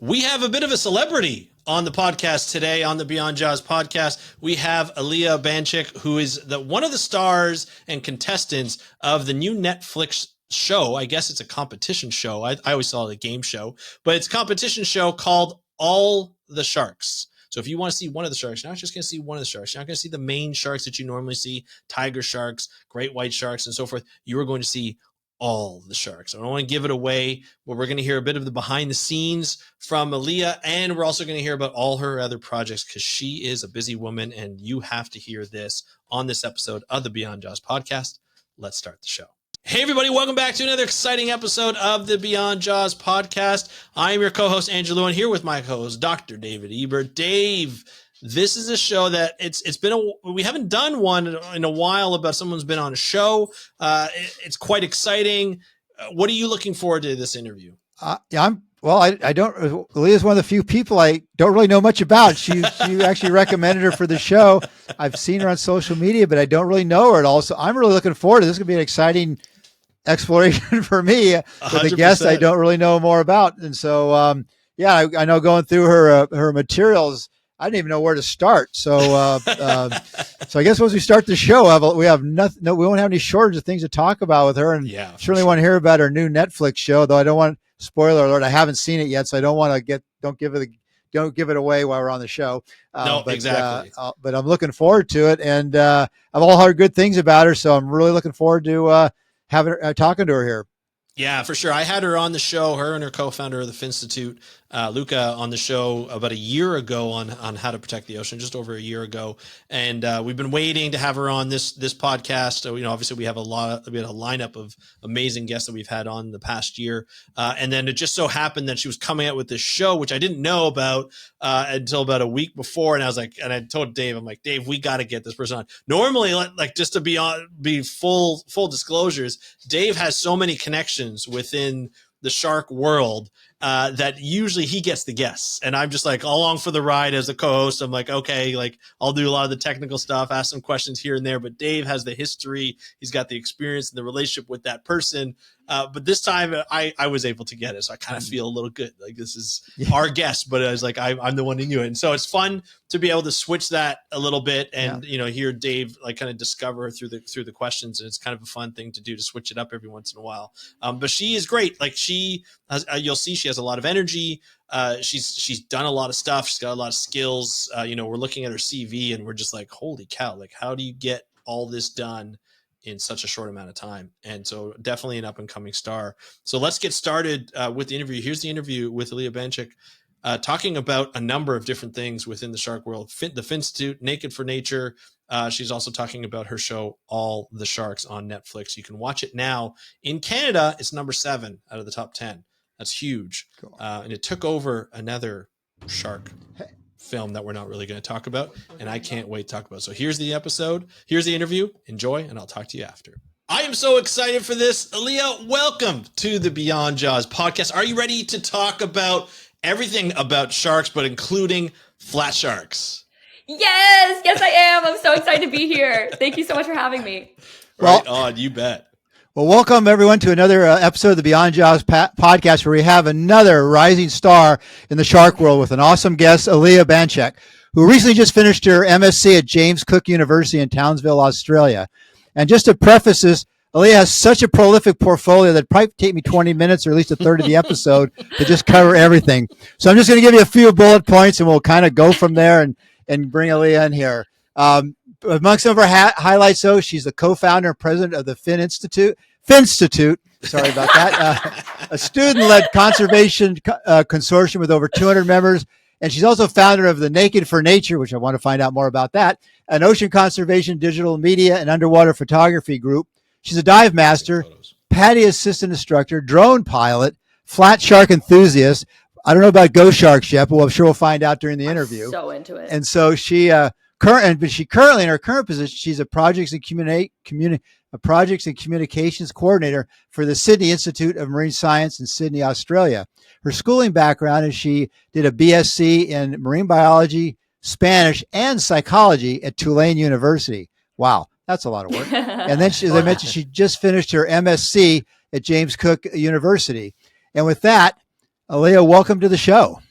We have a bit of a celebrity on the podcast today, on the Beyond Jaws podcast. We have Aliah Banchik, who is one of the stars and contestants of the new Netflix show. I guess it's a competition show. I always saw it a game show, but it's a competition show called All the Sharks. So if you want to see one of the sharks, you're not just going to see one of the sharks. You're not going to see the main sharks that you normally see, tiger sharks, great white sharks, and so forth. You are going to see all the sharks. I don't want to give it away, but we're going to hear a bit of the behind the scenes from Aliah, and we're also going to hear about all her other projects because she is a busy woman, and you have to hear this on this episode of the Beyond Jaws podcast. Let's start the show. Hey everybody, welcome back to another exciting episode of the Beyond Jaws podcast. I am your co-host Angelo, and here with my co-host Dr. David Ebert. Dave, this is a show that we haven't done one in a while about someone's been on a show. It's quite exciting. What are you looking forward to this interview? I don't. Aliah is one of the few people I don't really know much about. She actually recommended her for the show. I've seen her on social media, but I don't really know her at all. So I'm really looking forward to this. It's gonna be an exciting exploration for me with 100%. a guest I don't really know more about. And so, I know going through her materials, I didn't even know where to start. So, so I guess once we start the show, we won't have any shortage of things to talk about with her. And certainly want to hear about her new Netflix show, though I don't want, spoiler alert, I haven't seen it yet. So I don't want to don't give it away while we're on the show. Exactly. But I'm looking forward to it. And, I've all heard good things about her. So I'm really looking forward to, talking to her here. Yeah, for sure. I had her on the show, her and her co-founder of the Finstitute, Luca, on the show about a year ago on How to Protect the Ocean, just over a year ago. And we've been waiting to have her on this podcast. So, obviously we have a lineup of amazing guests that we've had on the past year. And then it just so happened that she was coming out with this show, which I didn't know about until about a week before. And I was like, and I told Dave, I'm like, Dave, we got to get this person on. Normally, like just to be full disclosures, Dave has so many connections within the shark world that usually he gets the guests, and I'm just like along for the ride as a co-host. I'm like, okay, like I'll do a lot of the technical stuff, ask some questions here and there, but Dave has the history, he's got the experience and the relationship with that person. But this time I was able to get it, so I kind of feel a little good, like this is our guest, but I was like, I'm the one who knew it. And so it's fun to be able to switch that a little bit and hear Dave like kind of discover through the questions, and it's kind of a fun thing to do, to switch it up every once in a while. But she is great. Like she has, you'll see she has a lot of energy. She's done a lot of stuff. She's got a lot of skills. We're looking at her CV and we're just like, holy cow, like how do you get all this done in such a short amount of time? And so definitely an up and coming star. So let's get started with the interview. Here's the interview with Aliah Banchik, talking about a number of different things within the shark world, the Finstitute, Naked for Nature. She's also talking about her show, All the Sharks, on Netflix. You can watch it now. In Canada, it's number 7 out of the top 10. That's huge. Cool. And it took over another shark film that we're not really going to talk about, and I can't wait to talk about it. So here's the episode. Here's the interview. Enjoy, and I'll talk to you after. I am so excited for this. Aliah, welcome to the Beyond Jaws podcast. Are you ready to talk about everything about sharks, but including flat sharks? Yes, I am. I'm so excited to be here. Thank you so much for having me. Right on, you bet. Well, welcome everyone to another episode of the Beyond Jaws podcast, where we have another rising star in the shark world with an awesome guest, Aliah Banchik, who recently just finished her MSc at James Cook University in Townsville, Australia. And just to preface this, Aliah has such a prolific portfolio that it'd probably take me 20 minutes or at least a third of the episode to just cover everything. So I'm just going to give you a few bullet points and we'll kind of go from there and bring Aliah in here. Among some of her highlights, though, she's the co-founder and president of the Finstitute. Sorry about that. A student-led conservation consortium with over 200 members. And she's also founder of the Naked for Nature, which I want to find out more about that, an ocean conservation, digital media, and underwater photography group. She's a dive master, PADI assistant instructor, drone pilot, flat shark enthusiast. I don't know about ghost sharks yet, but I'm sure we'll find out during the interview. I'm so into it. And so she currently in her current position, she's a projects and communications coordinator for the Sydney Institute of Marine Science in Sydney, Australia. Her schooling background is she did a BSc in marine biology, Spanish, and psychology at Tulane University. Wow, that's a lot of work. And then, as I mentioned, she just finished her MSc at James Cook University. And with that, Aliah, welcome to the show.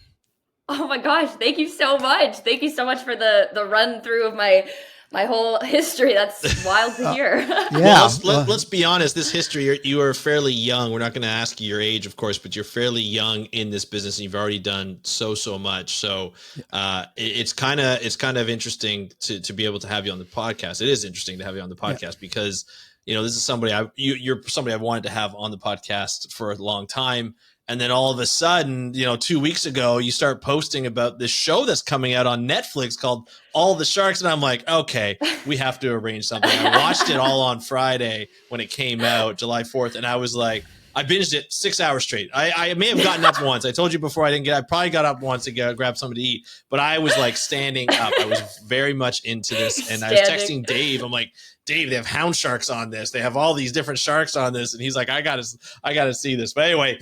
Oh my gosh, thank you so much. Thank you so much for the run through of my whole history. That's wild to hear. Yeah. Well, let's be honest. This history, you are fairly young. We're not going to ask you your age, of course, but you're fairly young in this business, and you've already done so much. So it's kind of interesting to be able to have you on the podcast. It is interesting to have you on the podcast because this is somebody you're somebody I've wanted to have on the podcast for a long time. And then all of a sudden, 2 weeks ago, you start posting about this show that's coming out on Netflix called All the Sharks. And I'm like, okay, we have to arrange something. I watched it all on Friday when it came out, July 4th. And I was like, I binged it 6 hours straight. I may have gotten up once. I told you before I probably got up once to grab something to eat, but I was like standing up. I was very much into this. And I was texting Dave. I'm like, Dave, they have hound sharks on this. They have all these different sharks on this. And he's like, I gotta see this. But anyway,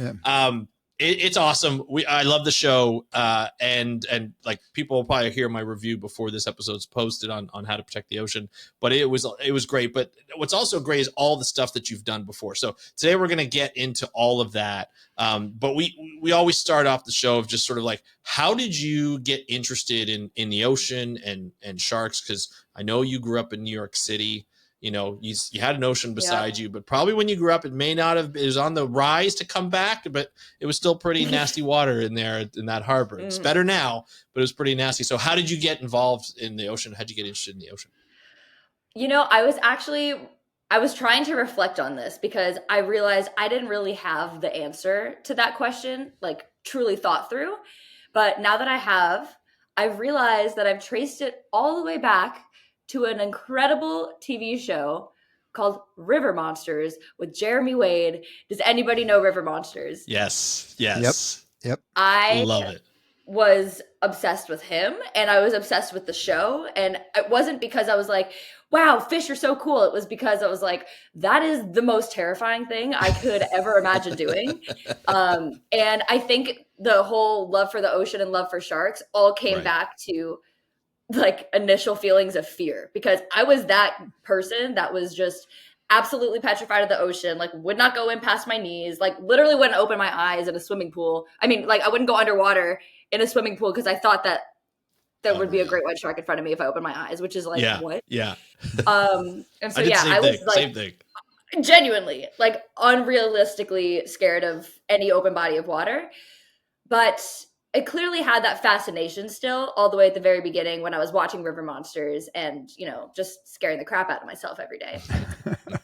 it's awesome. I love the show. And like people will probably hear my review before this episode's posted on how to protect the ocean, but it was great. But what's also great is all the stuff that you've done before. So today we're going to get into all of that. But we always start off the show of just sort of like, how did you get interested in the ocean and sharks? Cause I know you grew up in New York City. You had an ocean beside you, but probably when you grew up, it was on the rise to come back, but it was still pretty nasty water in there in that harbor. It's better now, but it was pretty nasty. So how did you get involved in the ocean? How'd you get interested in the ocean? I was trying to reflect on this because I realized I didn't really have the answer to that question, like truly thought through. But now that I've realized that I've traced it all the way back to an incredible TV show called River Monsters with Jeremy Wade. Does anybody know River Monsters? Yes. Yep. I love it. Was obsessed with him and I was obsessed with the show. And it wasn't because I was like, wow, fish are so cool. It was because I was like, that is the most terrifying thing I could ever imagine doing. And I think the whole love for the ocean and love for sharks all came back to like initial feelings of fear, because I was that person that was just absolutely petrified of the ocean, like would not go in past my knees, like literally wouldn't open my eyes in a swimming pool. I mean, like I wouldn't go underwater in a swimming pool because I thought that there would be a great white shark in front of me if I opened my eyes, which is like, what? Yeah. And so, I was like, same thing. Genuinely like unrealistically scared of any open body of water. But it clearly had that fascination still all the way at the very beginning when I was watching River Monsters and, just scaring the crap out of myself every day.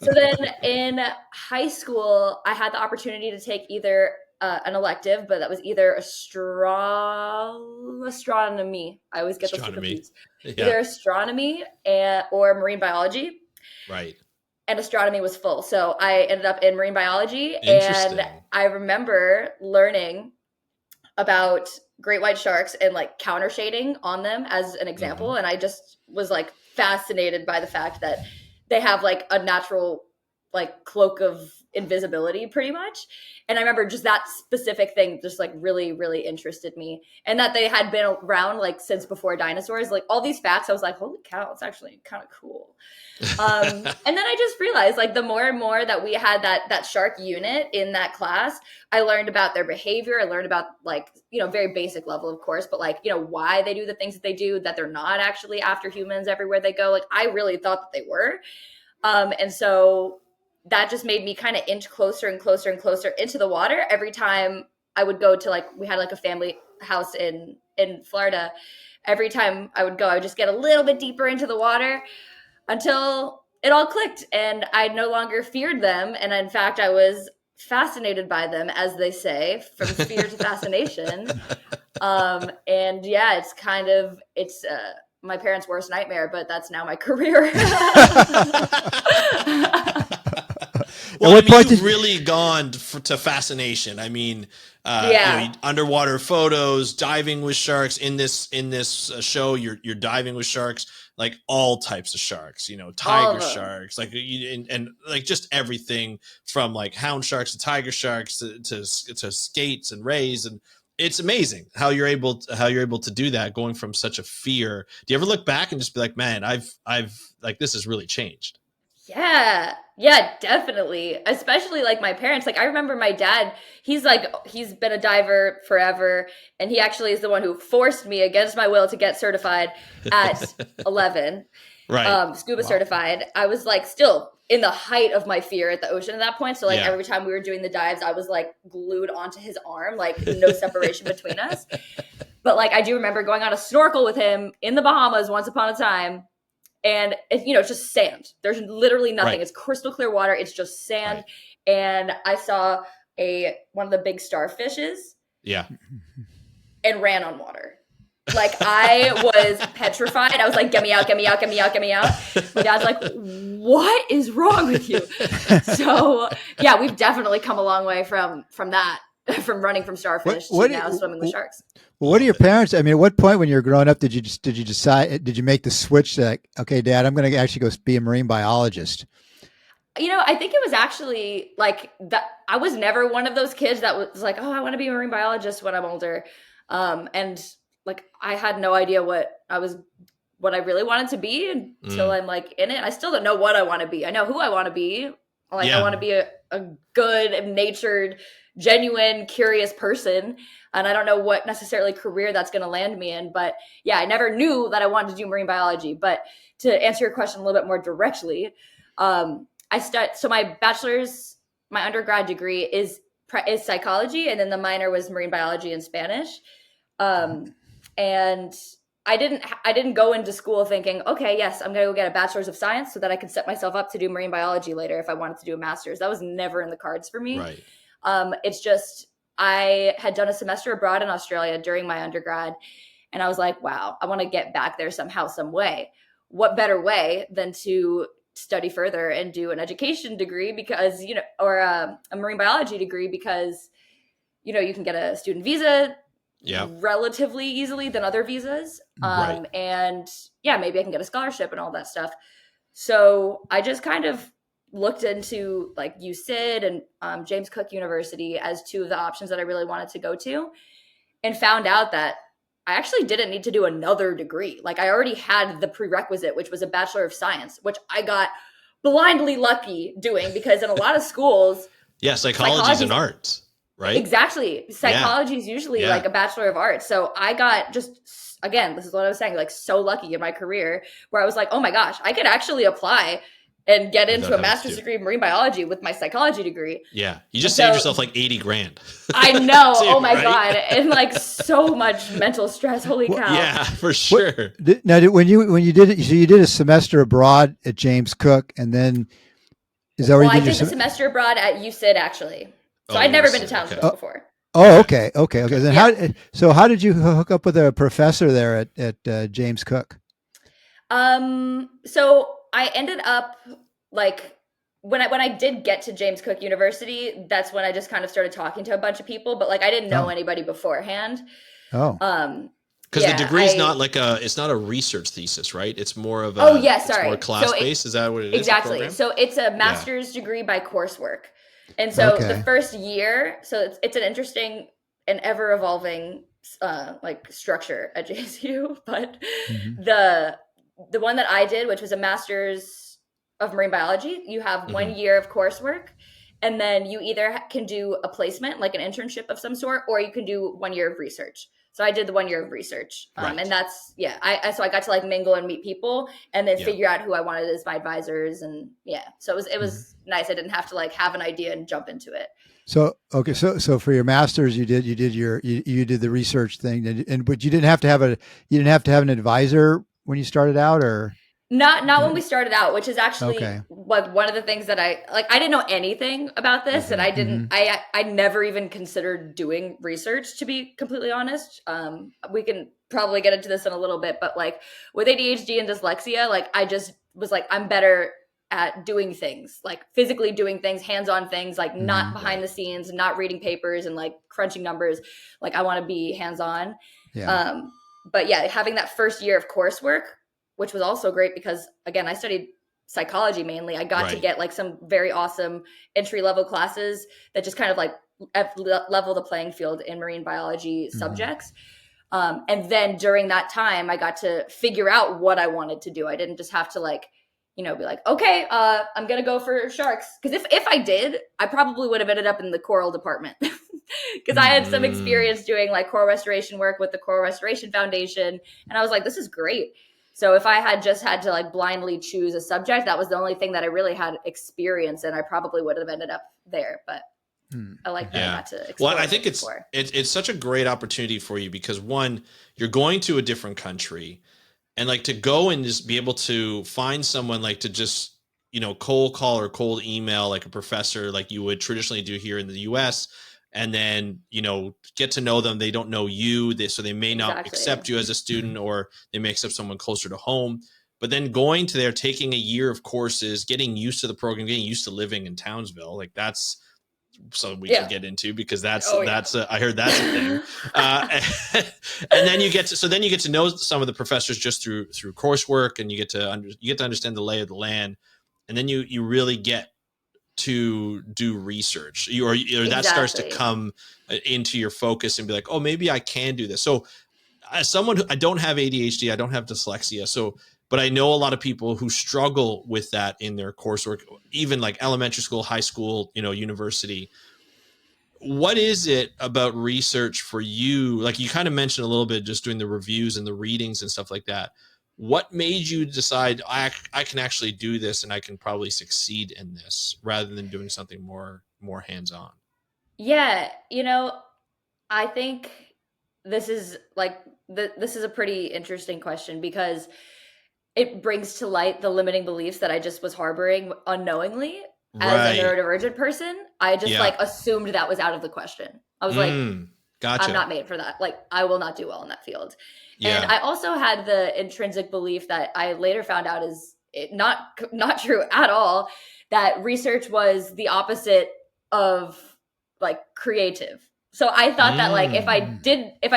So then in high school, I had the opportunity to take either an elective, but that was either astronomy. I always get those two confused. Either astronomy or marine biology. Right. And astronomy was full. So I ended up in marine biology. And I remember learning about great white sharks and like counter shading on them as an example. And I just was like fascinated by the fact that they have like a natural like cloak of invisibility pretty much. And I remember just that specific thing just like really, really interested me, and that they had been around like since before dinosaurs, like all these facts. I was like, holy cow, it's actually kind of cool. And then I just realized like the more and more that we had that shark unit in that class, I learned about their behavior. I learned about like, very basic level, of course, but like, why they do the things that they do, that they're not actually after humans everywhere they go. Like I really thought that they were. And so that just made me kind of inch closer and closer and closer into the water every time I would go to like, we had like a family house in Florida. Every time I would go, I would just get a little bit deeper into the water until it all clicked and I no longer feared them. And in fact, I was fascinated by them, as they say, from fear to fascination. And yeah, it's my parents' worst nightmare, but that's now my career. Well, I mean, you've really gone to fascination. I mean, underwater photos, diving with sharks. In this show, you're diving with sharks, like all types of sharks. Tiger sharks, like and like just everything from like hound sharks to tiger sharks to skates and rays, and it's amazing how you're able to do that, going from such a fear. Do you ever look back and just be like, man, I've like this has really changed? Yeah, definitely. Especially like my parents. Like I remember my dad, he's been a diver forever, and he actually is the one who forced me against my will to get certified at 11. Right. Scuba certified. I was like still in the height of my fear at the ocean at that point. So like Yeah. every time we were doing the dives, I was like glued onto his arm, like no separation between us. But like I do remember going on a snorkel with him in the Bahamas once upon a time. And it's just sand. There's literally nothing. Right. It's crystal clear water. It's just sand. Right. And I saw one of the big starfishes. Yeah. And ran on water. Like I was petrified. I was like, get me out, get me out, get me out, get me out. My dad's like, what is wrong with you? So yeah, we've definitely come a long way from that, from running from starfish to now swimming with sharks. Well, what are your parents? I mean, at what point when you were growing up did you make the switch to like, okay, Dad, I'm going to actually go be a marine biologist? I think it was actually like that. I was never one of those kids that was like, oh, I want to be a marine biologist when I'm older. And like, I had no idea what I really wanted to be until I'm like in it. I still don't know what I want to be. I know who I want to be. Like, I want to be a good natured, genuine, curious person. And I don't know what necessarily career that's going to land me in. But yeah, I never knew that I wanted to do marine biology. But to answer your question a little bit more directly, so my my undergrad degree is psychology. And then the minor was marine biology and Spanish. And I didn't go into school thinking, okay, yes, I'm going to go get a bachelor's of science so that I can set myself up to do marine biology later if I wanted to do a master's. That was never in the cards for me. Right. It's just, I had done a semester abroad in Australia during my undergrad. And I was like, wow, I want to get back there somehow, some way. What better way than to study further and do an education degree because, or a marine biology degree because, you can get a student visa relatively easily than other visas. Right. And yeah, maybe I can get a scholarship and all that stuff. So I just kind of looked into like UCID and James Cook University as two of the options that I really wanted to go to, and found out that I actually didn't need to do another degree. Like I already had the prerequisite, which was a Bachelor of Science, which I got blindly lucky doing because in a lot of schools, psychology is an art. Right? Exactly. Psychology is usually like a Bachelor of Arts. So I got again, this is what I was saying, like so lucky in my career where I was like, oh my gosh, I could actually apply and get into a master's degree in marine biology with my psychology degree. Yeah. You just saved yourself like $80,000. I know. Too, oh my God. And like so much mental stress. Holy cow. Yeah, for sure. When you did it, so you did a semester abroad at James Cook and then is that where you did I did the semester abroad at UCID actually. So I'd never been to Townsville before. Oh, okay. Then how did you hook up with a professor there at James Cook? So I ended up like when I did get to James Cook University, that's when I just kind of started talking to a bunch of people, but like I didn't know anybody beforehand. Oh. Because the degree's not like it's not a research thesis, right? It's more of it's more class-based. Is that what it is? Exactly. So it's a master's degree by coursework. And so the first year, so it's an interesting and ever evolving like structure at JSU, but the one that I did, which was a master's of marine biology, you have 1 year of coursework, and then you either can do a placement, like an internship of some sort, or you can do 1 year of research. So I did the 1 year of research. And that's, so I got to like mingle and meet people and then figure out who I wanted as my advisors. And so it was nice. I didn't have to like have an idea and jump into it. So, okay. So for your master's, you did the research thing but you didn't have to have an advisor when you started out or? Not when we started out, which is actually like one of the things that I didn't know anything about this and I didn't, I never even considered doing research, to be completely honest. We can probably get into this in a little bit, but like with ADHD and dyslexia, like I just was like, I'm better at doing things, like physically doing things, hands-on things, like not behind the scenes, not reading papers and like crunching numbers. Like I want to be hands-on. Yeah. But yeah, having that first year of coursework, which was also great because, again, I studied psychology mainly. I got to get like some very awesome entry-level classes that just kind of like level the playing field in marine biology subjects. And then during that time, I got to figure out what I wanted to do. I didn't just have to like be like, okay, I'm going to go for sharks. Because if I did, I probably would have ended up in the coral department. Because I had some experience doing like coral restoration work with the Coral Restoration Foundation. And I was like, this is great. So if I had just had to like blindly choose a subject, that was the only thing that I really had experience in, I probably would have ended up there. But I like that I got to explore. Well, I think it's such a great opportunity for you because one, you're going to a different country, and like to go and just be able to find someone like to just, cold call or cold email like a professor like you would traditionally do here in the US, and then, get to know them. They don't know you, so they may not accept you as a student, or they may accept someone closer to home. But then going to there, taking a year of courses, getting used to the program, getting used to living in Townsville, like that's something we can get into, because I heard that's a thing. And then you get to know some of the professors just through coursework, and you get to understand the lay of the land, and then you really get to do research, or that starts to come into your focus and be like, oh, maybe I can do this. So as someone who, I don't have ADHD, I don't have dyslexia, but I know a lot of people who struggle with that in their coursework, even like elementary school, high school, university. What is it about research for you? Like you kind of mentioned a little bit, just doing the reviews and the readings and stuff like that. What made you decide I can actually do this and I can probably succeed in this, rather than doing something more hands-on? Yeah, I think this is this is a pretty interesting question, because it brings to light the limiting beliefs that I just was harboring unknowingly as a neurodivergent person. I just assumed that was out of the question. I was like, gotcha. I'm not made for that. Like, I will not do well in that field. Yeah. And I also had the intrinsic belief that I later found out is not true at all, that research was the opposite of like creative. So I thought that like if I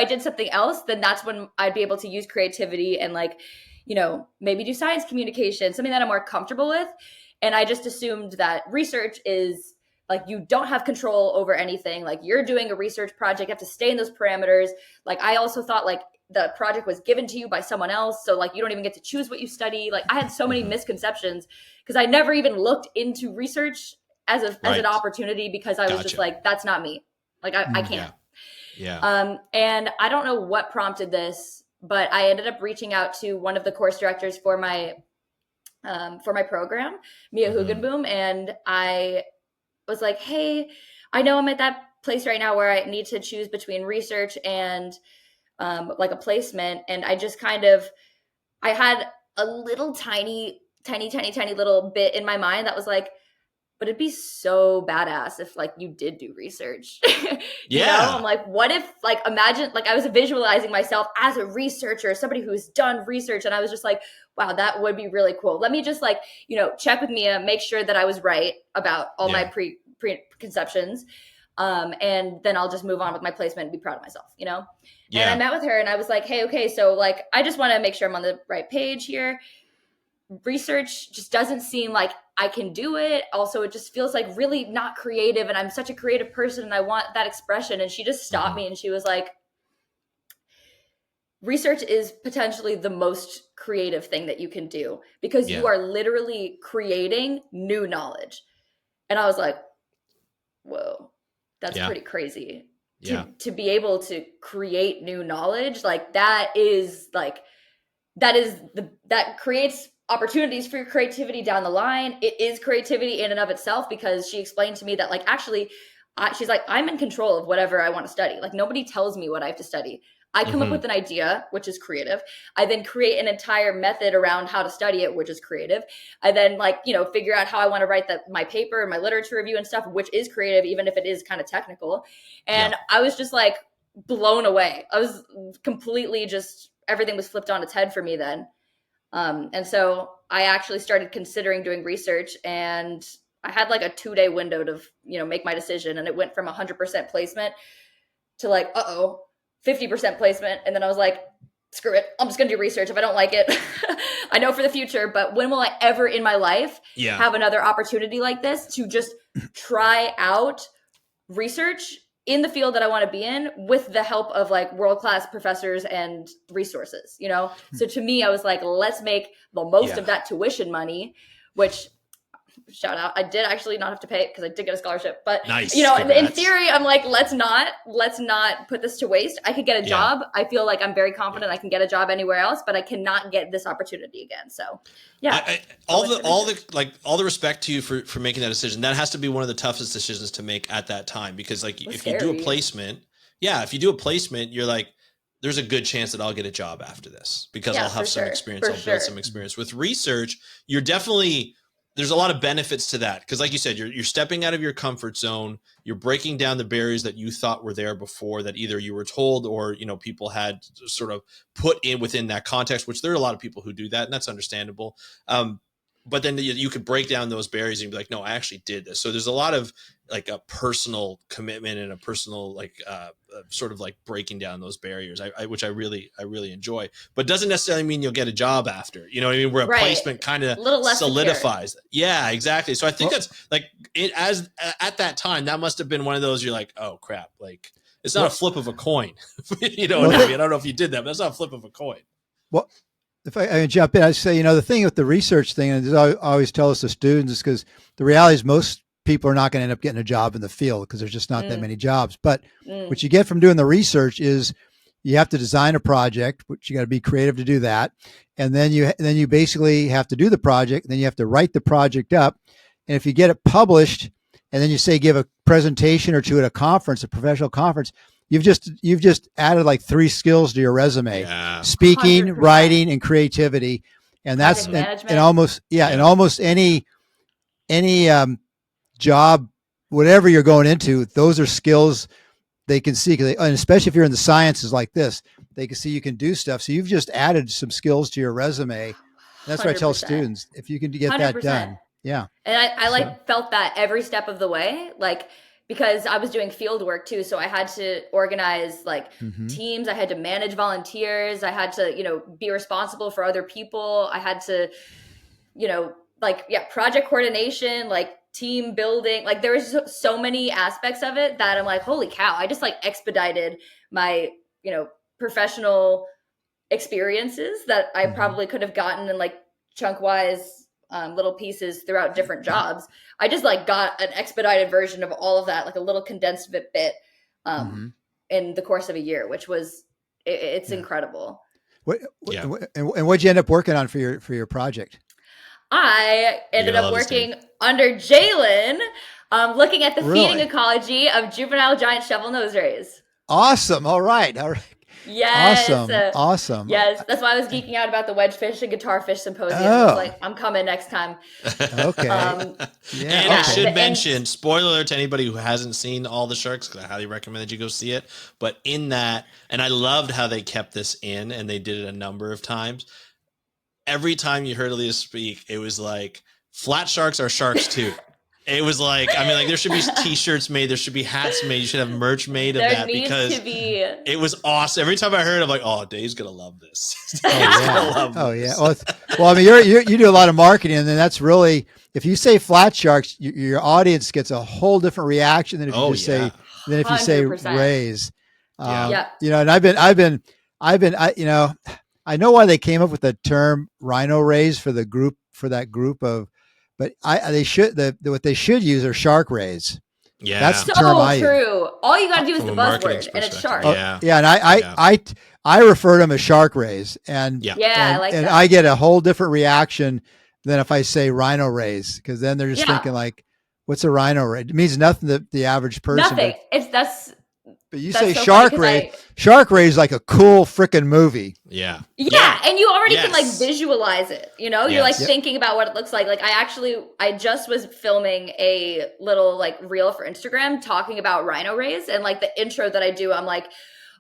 did something else, then that's when I'd be able to use creativity and like, maybe do science communication, something that I'm more comfortable with. And I just assumed that research is like, you don't have control over anything. Like, you're doing a research project, you have to stay in those parameters. Like, I also thought like the project was given to you by someone else. So like, you don't even get to choose what you study. Like, I had so many misconceptions because I never even looked into research as an opportunity, because I was just like, that's not me. Like, I can't. Yeah. And I don't know what prompted this, but I ended up reaching out to one of the course directors for my program, Mia Hugenboom. And I was like, hey, I know I'm at that place right now where I need to choose between research and like a placement. And I just I had a little tiny little bit in my mind that was like, but it'd be so badass if like you did do research. I'm like, what if like, imagine, like I was visualizing myself as a researcher, somebody who's done research. And I was just like, wow, that would be really cool. Let me just like, check with Mia, make sure that I was right about all my preconceptions. And then I'll just move on with my placement and be proud of myself, And I met with her and I was like, hey, okay, so like, I just want to make sure I'm on the right page here. Research just doesn't seem like I can do it. Also, it just feels like really not creative, and I'm such a creative person and I want that expression. And she just stopped me and she was like, research is potentially the most creative thing that you can do, because you are literally creating new knowledge. And I was like, whoa, that's pretty crazy. To be able to create new knowledge, like that creates opportunities for your creativity down the line. It is creativity in and of itself, because she explained to me that like, actually, she's like, I'm in control of whatever I want to study. Like, nobody tells me what I have to study. I come up with an idea, which is creative. I then create an entire method around how to study it, which is creative. I then figure out how I want to write my paper, my literature review and stuff, which is creative, even if it is kind of technical. And I was just like blown away. I was completely everything was flipped on its head for me then. And so I actually started considering doing research, and I had like a 2-day window to, make my decision. And it went from 100% placement to like, 50% placement. And then I was like, screw it, I'm just going to do research. If I don't like it, I know for the future, but when will I ever in my life have another opportunity like this to just try out research in the field that I want to be in with the help of like world-class professors and resources, you know? So to me, I was like, let's make the most of that tuition money, which shout out, I did actually not have to pay it because I did get a scholarship, but nice. you know, Congrats. in theory, I'm like, let's not put this to waste. I could get a job. I feel like I'm very confident I can get a job anywhere else, but I cannot get this opportunity again. So yeah. All the respect to you for making that decision. That has to be one of the toughest decisions to make at that time, because like if you do a placement, you're like, there's a good chance that I'll get a job after this because I'll have some experience. I'll build some experience. With research, you're definitely, there's a lot of benefits to that. Cause like you said, you're stepping out of your comfort zone. You're breaking down the barriers that you thought were there before, that either you were told or, you know, people had sort of put in within that context, which there are a lot of people who do that, and that's understandable. But then you could break down those barriers and be like, no, I actually did this. So there's a lot of like a personal commitment and a personal like sort of like breaking down those barriers, which I really enjoy. But doesn't necessarily mean you'll get a job after. You know what I mean? Where a placement kind of solidifies. Yeah, exactly. So I think that's like at that time that must have been one of those you're like, oh crap, like it's not a flip of a coin. You know what I mean? I don't know if you did that, but that's not a flip of a coin. Well, if I jump in, I say, you know, the thing with the research thing, and I always tell us the students, is because the reality is most people are not going to end up getting a job in the field because there's just not that many jobs. But what you get from doing the research is you have to design a project, which you got to be creative to do that. And then you basically have to do the project, and then you have to write the project up. And if you get it published and then you say, give a presentation or two at a conference, a professional conference, you've just added like 3 skills to your resume: speaking, 100%. Writing, and creativity. And that's in almost any job, whatever you're going into, those are skills they can see. And especially if you're in the sciences like this, they can see you can do stuff. So you've just added some skills to your resume. That's what I tell students, if you can get 100%. That done. Yeah. And I felt that every step of the way, like, because I was doing field work too. So I had to organize like teams. I had to manage volunteers. I had to, you know, be responsible for other people. I had to, you know, like, project coordination, like team building. Like there was so many aspects of it that I'm like, holy cow, I just like expedited my, you know, professional experiences that I probably could have gotten in like chunk wise little pieces throughout different jobs. I just like got an expedited version of all of that, like a little condensed bit in the course of a year, which was, it's incredible. And what'd you end up working on for your project? I ended up working under Jalen, looking at the feeding ecology of juvenile giant shovel nose rays. Awesome. All right. Yes. Awesome. Yes. That's why I was geeking out about the wedgefish and guitarfish symposium. I was like, I'm coming next time. Okay. And I should mention, spoiler alert to anybody who hasn't seen all the sharks, because I highly recommend that you go see it. But in that, and I loved how they kept this in, and they did it a number of times. Every time you heard Aliah speak, it was like, flat sharks are sharks too. It was like, I mean, like there should be t-shirts made, there should be hats made, you should have merch made of that, because it was awesome. Every time I heard it, I'm like, oh, Dave's gonna love this. Yeah. Well, I mean, you do a lot of marketing, and then that's really, if you say flat sharks, your audience gets a whole different reaction than if you just say, than if you say rays. You know, and I've been, you know, I know why they came up with the term rhino rays for that group of. But what they should use are shark rays. Yeah, that's the term I use. All you gotta do is the buzzword, and it's shark. And I refer to them as shark rays, and I like that. I get a whole different reaction than if I say rhino rays, because then they're just thinking like, "What's a rhino ray?" It means nothing to the average person. Nothing. But you say shark ray. Shark Ray is like a cool freaking movie. Yeah. And you already can like visualize it. You know, you're like thinking about what it looks like. Like I just was filming a little like reel for Instagram talking about rhino rays, and like the intro that I do, I'm like,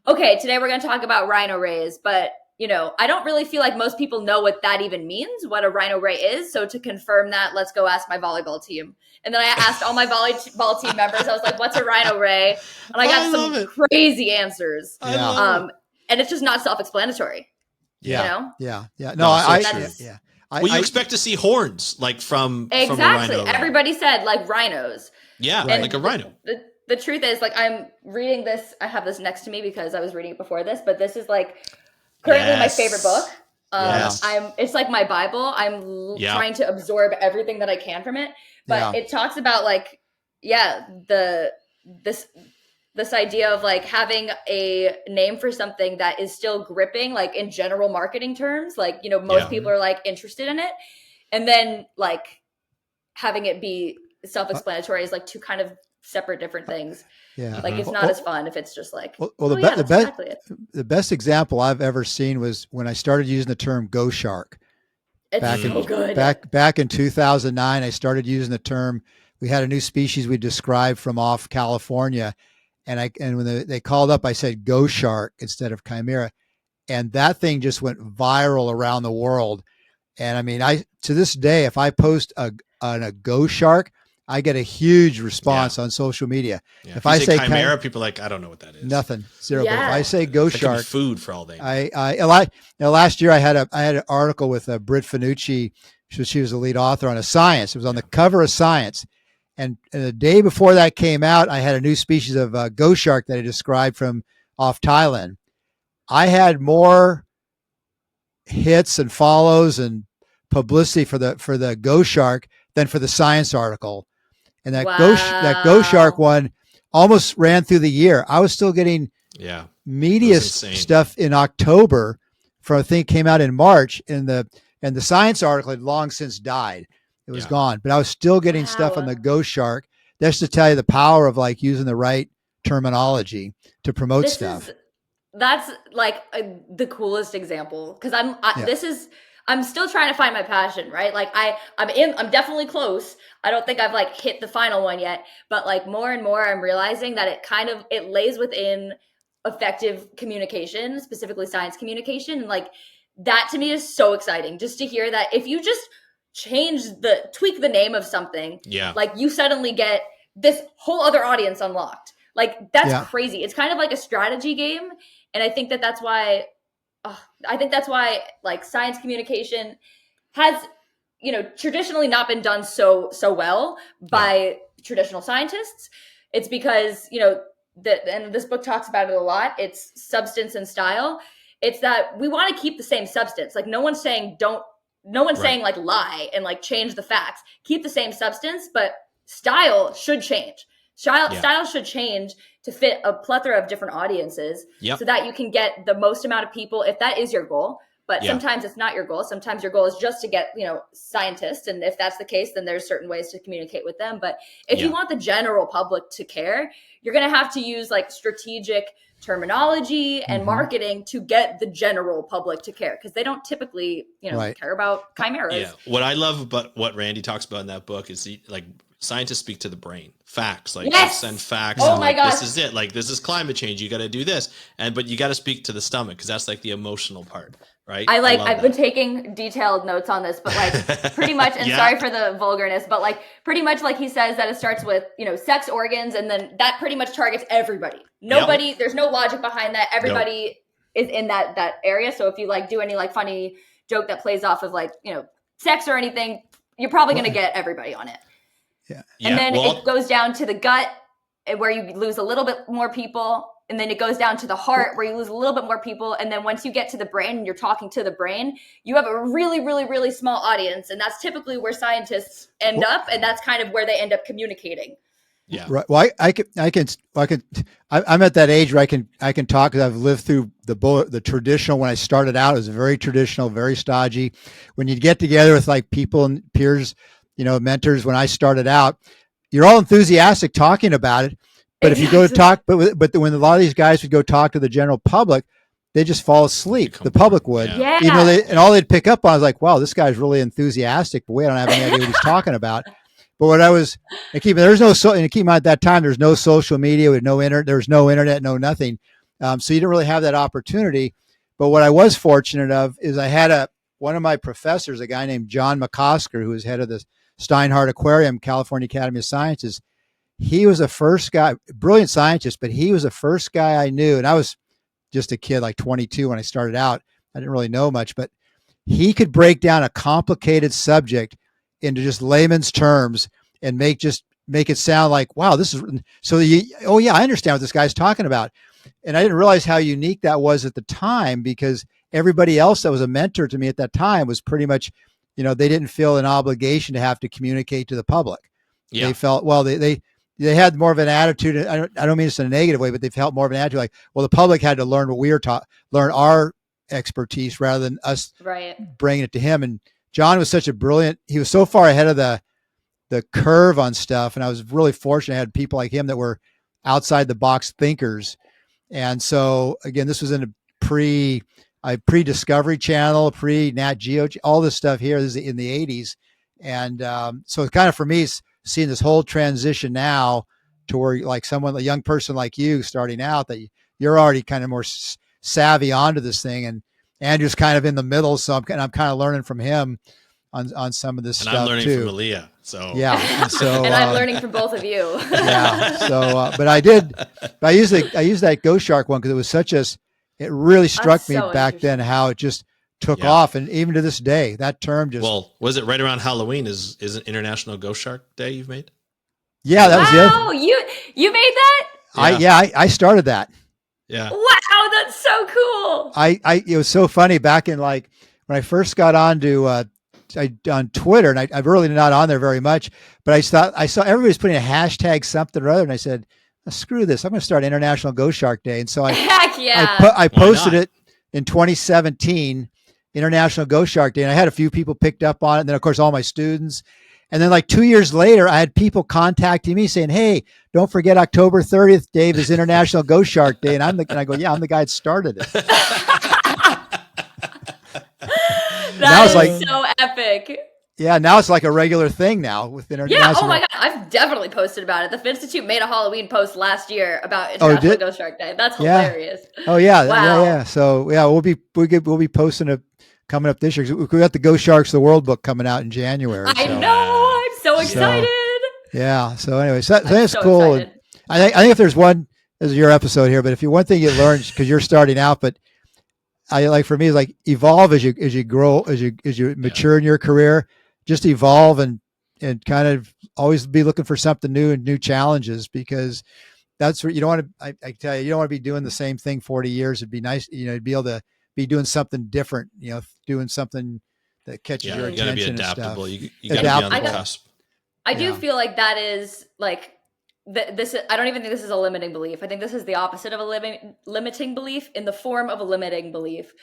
okay, today we're going to talk about rhino rays, but you know, I don't really feel like most people know what that even means, what a rhino ray is. So to confirm that, let's go ask my volleyball team. And then I asked all my volleyball team members, I was like, what's a rhino ray? And I got some crazy answers. And it's just not self-explanatory. Yeah. You know? Yeah. No, you expect to see horns, like from exactly. a rhino. Everybody said like rhinos. Yeah, like a rhino. the truth is, like, I'm reading this. I have this next to me because I was reading it before this, but this is like currently my favorite book. It's like my Bible. I'm trying to absorb everything that I can from it. But it talks about like, this idea of like having a name for something that is still gripping, like in general marketing terms, like, you know, most people are like interested in it. And then like having it be self-explanatory is like two kind of separate different things. Yeah. Like it's not as fun if it's just like, the best example I've ever seen was when I started using the term "go shark." Good. Back in 2009, I started using the term. We had a new species we described from off California, and when they called up, I said "go shark" instead of chimera, and that thing just went viral around the world. And I mean, to this day, if I post a "go shark," I get a huge response on social media. Yeah. If I say chimera, people are like, I don't know what that is. Nothing, zero. But if I say "go shark," could be food for all they know. Last year I had an article with Britt Finucci. She was the lead author on Science. It was on the cover of Science, and the day before that came out, I had a new species of "go shark" that I described from off Thailand. I had more hits and follows and publicity for the "go shark" than for the Science article. And that Go Shark one almost ran through the year. I was still getting media stuff in October from a thing that came out in March, and the Science article had long since died. It was gone, but I was still getting stuff on the Go Shark. That's to tell you the power of like using the right terminology to promote stuff. That's like the coolest example, because I'm still trying to find my passion, right? Like I'm definitely close. I don't think I've like hit the final one yet, but like more and more I'm realizing that it lays within effective communication, specifically science communication. And like that to me is so exciting, just to hear that if you just tweak the name of something, like you suddenly get this whole other audience unlocked. Like that's crazy. It's kind of like a strategy game. And I think that's why like science communication has, you know, traditionally not been done so well by traditional scientists. It's because, you know, and this book talks about it a lot. It's substance and style. It's that we want to keep the same substance. Like no one's saying saying like lie and like change the facts. Keep the same substance, but style should change. Style should change to fit a plethora of different audiences so that you can get the most amount of people, if that is your goal. But sometimes it's not your goal. Sometimes your goal is just to get, you know, scientists. And if that's the case, then there's certain ways to communicate with them. But if you want the general public to care, you're going to have to use like strategic terminology and marketing to get the general public to care, because they don't typically, you know, care about chimeras. Yeah. What I love about what Randy talks about in that book is like scientists speak to the brain, facts, like send facts. Oh and my like, gosh. This is it. Like this is climate change. You got to do this. But you got to speak to the stomach, because that's like the emotional part. Right. I've been taking detailed notes on this, but like pretty much, and sorry for the vulgarness, but like pretty much like he says that it starts with, you know, sex organs, and then that pretty much targets everybody. Nobody, there's no logic behind that. Everybody is in that area. So if you like do any like funny joke that plays off of like, you know, sex or anything, you're probably going to get everybody on it. And then it goes down to the gut, where you lose a little bit more people. And then it goes down to the heart, where you lose a little bit more people. And then once you get to the brain and you're talking to the brain, you have a really, really, really small audience. And that's typically where scientists end up. And that's kind of where they end up communicating. Yeah. Right. Well, I'm at that age where I can talk, because I've lived through the traditional. When I started out, it was very traditional, very stodgy. When you get together with like people and peers, you know, mentors, when I started out, you're all enthusiastic talking about it. But if you go to talk, but when a lot of these guys would go talk to the general public, they just fall asleep. The public would, even though and all they'd pick up on was like, wow, this guy's really enthusiastic, but we don't have any idea what he's talking about. But what and keep in mind at that time, there's no social media, with no internet, there's no internet, no nothing. So you didn't really have that opportunity. But what I was fortunate of is I had one of my professors, a guy named John McCosker, who was head of the Steinhardt Aquarium, California Academy of Sciences. He was the first guy, brilliant scientist, but he was the first guy I knew. And I was just a kid, like 22 when I started out. I didn't really know much, but he could break down a complicated subject into just layman's terms and make just make it sound like, wow, this is so. Oh yeah, I understand what this guy's talking about, and I didn't realize how unique that was at the time, because everybody else that was a mentor to me at that time was pretty much, they didn't feel an obligation to have to communicate to the public. Yeah. They felt, well, they had more of an attitude. I don't mean this in a negative way, but they felt more of an attitude like, well, the public had to learn what we were taught, learn our expertise rather than us bringing it to him. And John was he was so far ahead of the curve on stuff. And I was really fortunate. I had people like him that were outside the box thinkers. And so again, this was in a pre-Discovery Channel, pre-Nat Geo, all this stuff here. This is in the 80s. And so it's kind of, for me, seeing this whole transition now to where like a young person like you starting out, that you're already kind of more savvy onto this thing, and Andrew's kind of in the middle. So I'm kind of learning from him on some of this stuff. And I'm learning too. From Aliah. So yeah. And so and I'm learning from both of you. Yeah. So, but I used that Ghost Shark one because it was it really struck me back then how it just took off. And even to this day, that term just. Well, was it right around Halloween? Is it International Ghost Shark Day you've made? Yeah, that was it. Oh, you made that? I started that. Yeah. Wow, that's so cool. It was so funny back in when I first got on Twitter, and I'm really not on there very much, but I saw everybody's putting a hashtag something or other, and I said, screw this, I'm going to start International Ghost Shark Day. And so I posted it in 2017, International Ghost Shark Day, and I had a few people picked up on it, and then of course all my students. And then 2 years later, I had people contacting me saying, hey, don't forget October 30th, Dave, is International Ghost Shark Day. And I go, yeah, I'm the guy that started it. That is so epic. Yeah, now it's like a regular thing now with International. Yeah, oh my God, I've definitely posted about it. The Finstitute made a Halloween post last year about International Ghost Shark Day. That's hilarious. Oh yeah, wow. Yeah. So yeah, we'll be posting it coming up this year. We got the Ghost Sharks the World book coming out in January. I know. I'm so excited. Yeah. So anyway, so that's cool. And I think if there's one, this is your episode here, but if one thing you learn, because you're starting out, but for me, is evolve as you grow, as you mature in your career. Just evolve and kind of always be looking for something new and new challenges, because that's what you don't want to, I tell you don't want to be doing the same thing 40 years. It'd be nice, to be able to be doing something different, doing something that catches your attention. You got to be adaptable. You got to be on the cusp. I do feel like that is this. I don't even think this is a limiting belief. I think this is the opposite of a limiting belief in the form of a limiting belief.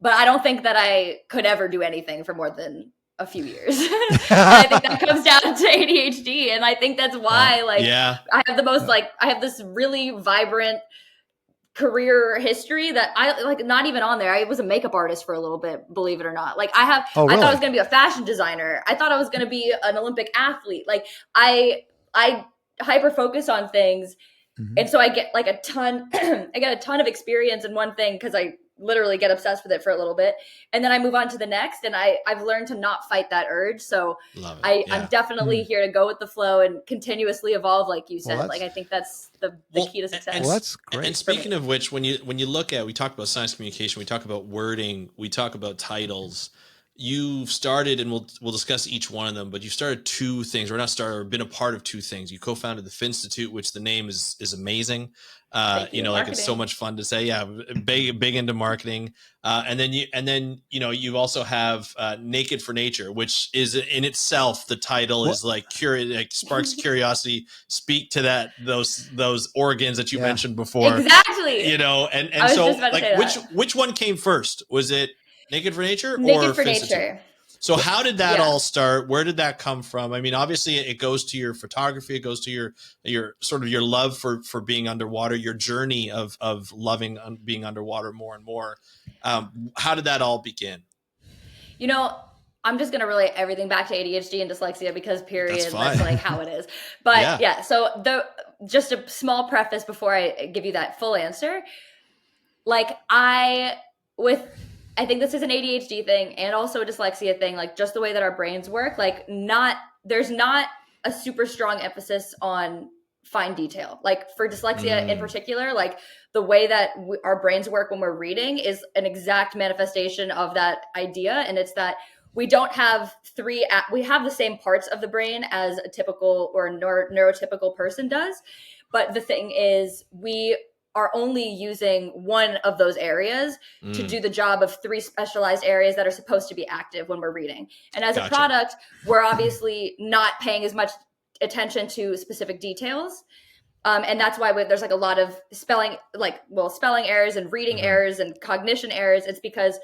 But I don't think that I could ever do anything for more than a few years. I think that comes down to ADHD, and I think that's why I have the most I have this really vibrant career history that I not even on there. I was a makeup artist for a little bit, believe it or not. Really? I thought I was going to be a fashion designer. I thought I was going to be an Olympic athlete. I hyper focus on things. Mm-hmm. And so I get a ton of experience in one thing because I literally get obsessed with it for a little bit. And then I move on to the next, and I've learned to not fight that urge. So I'm definitely here to go with the flow and continuously evolve, like you said. I think that's the key to success. Well, that's great. And speaking of which, when you look at, we talk about science communication, we talk about wording, we talk about titles. You've started, and we'll discuss each one of them, but you've started two things, or not started, or been a part of two things. You co-founded the Finstitute, which the name is amazing. It's so much fun to say. Yeah, big into marketing. And then you also have Naked for Nature, which is in itself, the title is sparks curiosity. Speak to those organs that you mentioned before. Exactly. And so which one came first? Was it Naked for Nature or Naked for Finstitute? Nature? So how did that all start? Where did that come from? I mean, obviously it goes to your photography. It goes to your sort of your love for being underwater, your journey of loving being underwater more and more. How did that all begin? I'm just going to relate everything back to ADHD and dyslexia because that's how it is. But so just a small preface before I give you that full answer. I think this is an ADHD thing and also a dyslexia thing, just the way that our brains work. There's not a super strong emphasis on fine detail. For dyslexia in particular, the way that our brains work when we're reading is an exact manifestation of that idea. And it's that we don't have we have the same parts of the brain as a typical or neurotypical person does. But the thing is, we are only using one of those areas to do the job of 3 specialized areas that are supposed to be active when we're reading. And as a product, we're obviously not paying as much attention to specific details. And that's why there's like a lot of spelling errors and reading errors and cognition errors. It's because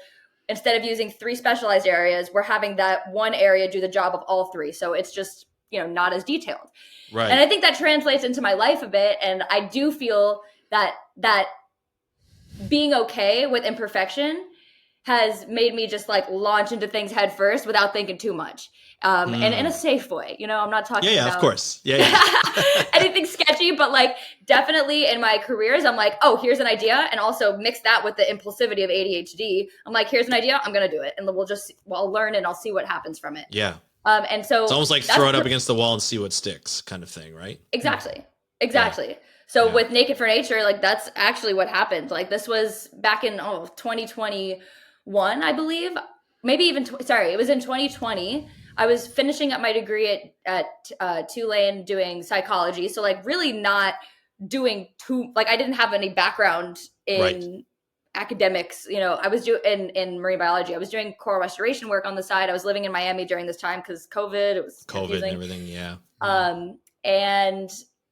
instead of using 3 specialized areas, we're having that one area do the job of all 3. So it's just, not as detailed. Right. And I think that translates into my life a bit. And I do feel that being okay with imperfection has made me just like launch into things head first without thinking too much. And in a safe way, I'm not talking about, of course. anything sketchy, but like definitely in my careers, I'm like, oh, here's an idea. And also mix that with the impulsivity of ADHD. I'm like, here's an idea. I'm going to do it. And I'll learn and I'll see what happens from it. Yeah. And so it's almost like throw it up against the wall and see what sticks kind of thing, right? Exactly. Yeah. So with Naked for Nature, like that's actually what happened. Like this was back in 2021, I believe. Maybe even it was in 2020. I was finishing up my degree at Tulane doing psychology. So like really not doing I didn't have any background in academics. I was doing in marine biology. I was doing coral restoration work on the side. I was living in Miami during this time because COVID. It was confusing. And everything. Yeah. And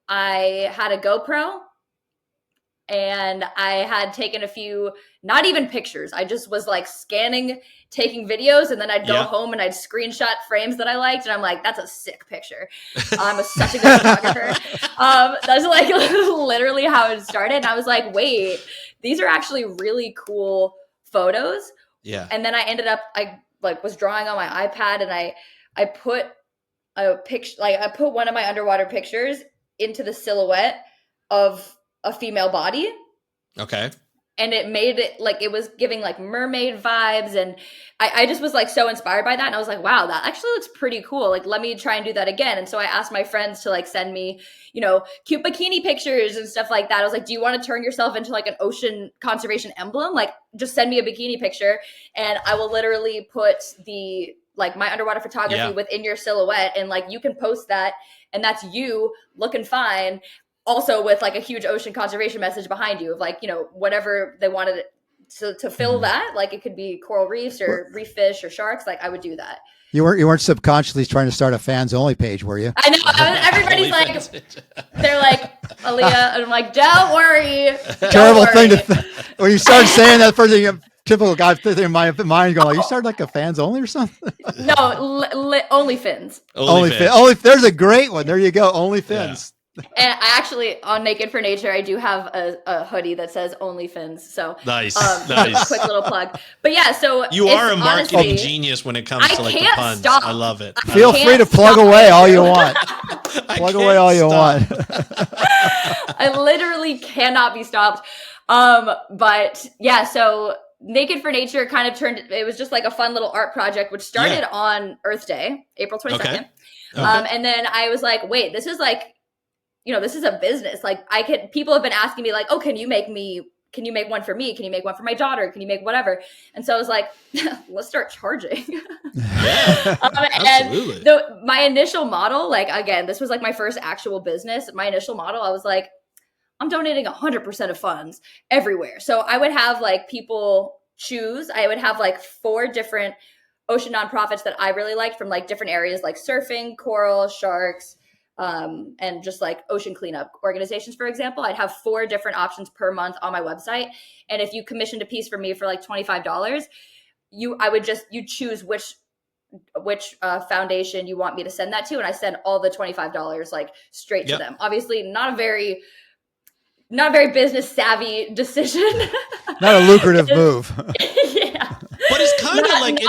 I had a GoPro and I had taken a few, not even pictures. I just was like scanning, taking videos, and then I'd go home and I'd screenshot frames that I liked. And I'm like, that's a sick picture. I'm such a good photographer. That's like literally how it started. And I was like, wait, these are actually really cool photos. Yeah. And then I ended up, I was drawing on my iPad and I put a picture, I put one of my underwater pictures into the silhouette of a female body. Okay. And it made it like it was giving like mermaid vibes. And I just was like so inspired by that. And I was like, wow, that actually looks pretty cool. Like, let me try and do that again. And so I asked my friends to like send me, cute bikini pictures and stuff like that. I was like, do you want to turn yourself into like an ocean conservation emblem? Like, just send me a bikini picture and I will literally put my underwater photography within your silhouette. And like, you can post that and that's you looking fine. Also with like a huge ocean conservation message behind you of like, whatever they wanted to fill that, like it could be coral reefs or reef fish or sharks. Like I would do that. You weren't subconsciously trying to start a fans only page, were you? I know. Everybody's like, they're like, Aliyah, and I'm like, don't worry. Terrible thing to when you start saying that, first thing, typical guy in my mind going, like, you started like a fans only or something? No, only fins. Only fins. There's a great one. There you go. Only fins. And I actually, on Naked for Nature, I do have a hoodie that says OnlyFins. So nice. Quick little plug. But yeah, so you are a marketing genius when it comes to like the puns. Stop. I love it. Feel free to plug away all you want. Plug away all you want. I literally cannot be stopped. But yeah, so Naked for Nature kind of it was just like a fun little art project, which started on Earth Day, April 22nd. Okay. And then I was like, wait, this is like, this is a business. Like people have been asking me like, oh, can you make one for me? Can you make one for my daughter? Can you make whatever? And so I was like, let's start charging. Absolutely. And my initial model, like, again, this was like my first actual business. My initial model, I was like, I'm donating 100% of funds everywhere. So I would have like people choose. I would have like 4 different ocean nonprofits that I really liked from like different areas, like surfing, coral, sharks, and just like ocean cleanup organizations, for example. I'd have 4 different options per month on my website. And if you commissioned a piece for me for like $25, you choose which foundation you want me to send that to. And I send all the $25 like straight to them. Obviously not a very business savvy decision. Not a lucrative move. Yeah. But it's kind of like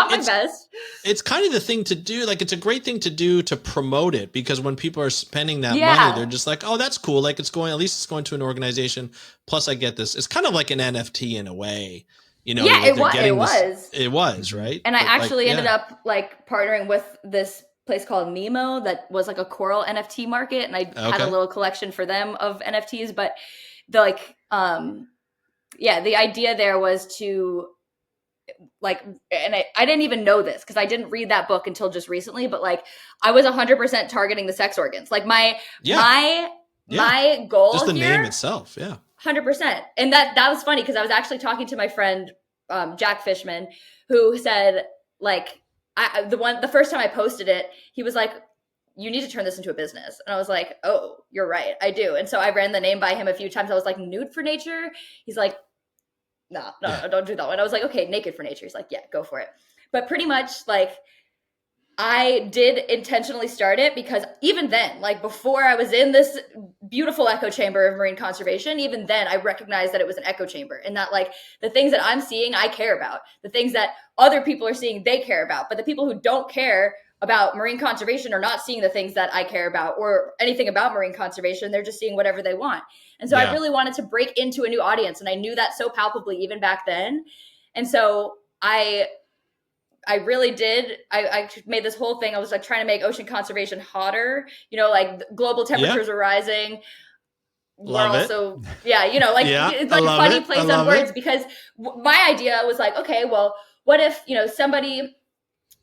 it's kind of the thing to do. Like it's a great thing to do to promote it, because when people are spending that money, they're just like, oh, that's cool. Like at least it's going to an organization. Plus I get this. It's kind of like an NFT in a way, Yeah, it was. It was, right? And I actually ended up like partnering with this place called Nemo that was like a coral NFT market. And I had a little collection for them of NFTs, but the idea there was to like, and I didn't even know this because I didn't read that book until just recently, but like I was 100% targeting the sex organs. Like my goal just the here, name itself. Yeah. 100%. And that was funny because I was actually talking to my friend, Jack Fishman, who said like, the first time I posted it, he was like, you need to turn this into a business. And I was like, oh, you're right. I do. And so I ran the name by him a few times. I was like, Nude for Nature. He's like, no, don't do that one. I was like, okay, Naked for Nature. He's like, yeah, go for it. But pretty much like I did intentionally start it because even then, like before I was in this beautiful echo chamber of marine conservation, even then I recognized that it was an echo chamber and that like the things that I'm seeing, I care about. The things that other people are seeing, they care about. But the people who don't care about marine conservation are not seeing the things that I care about or anything about marine conservation. They're just seeing whatever they want. And so I really wanted to break into a new audience. And I knew that so palpably even back then. And so I really did. I made this whole thing. I was like trying to make ocean conservation hotter, you know, like global temperatures are rising. Love We're also, you know, like it's like a funny place on words because my idea was like, okay, well, what if, you know, somebody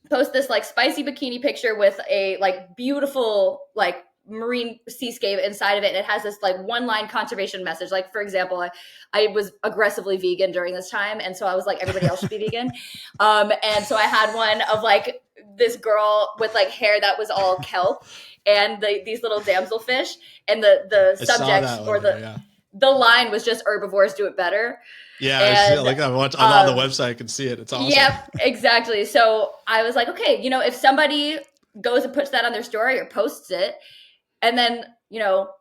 post this like spicy bikini picture with a like beautiful like marine seascape inside of it, and it has this like one line conservation message. Like for example, I was aggressively vegan during this time, and so I was like, everybody else should be vegan. And so I had one of like this girl with like hair that was all kelp and these little damselfish, and the subject or the line was just herbivores do it better. Yeah, and, I'm on the website. I can see it. It's awesome. Yep, exactly. So I was like, okay, you know, if somebody goes and puts that on their story or posts it, and then, you know,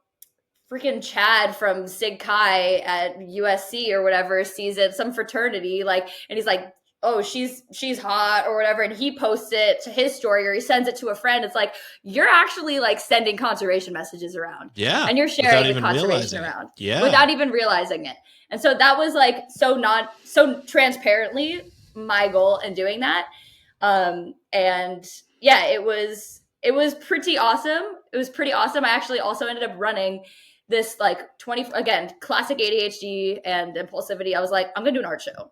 freaking Chad from Sig Chi at USC or whatever sees it, some fraternity, like, and he's like, oh, she's hot or whatever, and he posts it to his story or he sends it to a friend. It's like, you're actually like sending conservation messages around. Yeah. And you're sharing the conservation around. Yeah. Without even realizing it. And so that was like so transparently my goal in doing that. And yeah, it was pretty awesome. It was pretty awesome. I actually also ended up running this like classic ADHD and impulsivity. I was like, I'm gonna do an art show.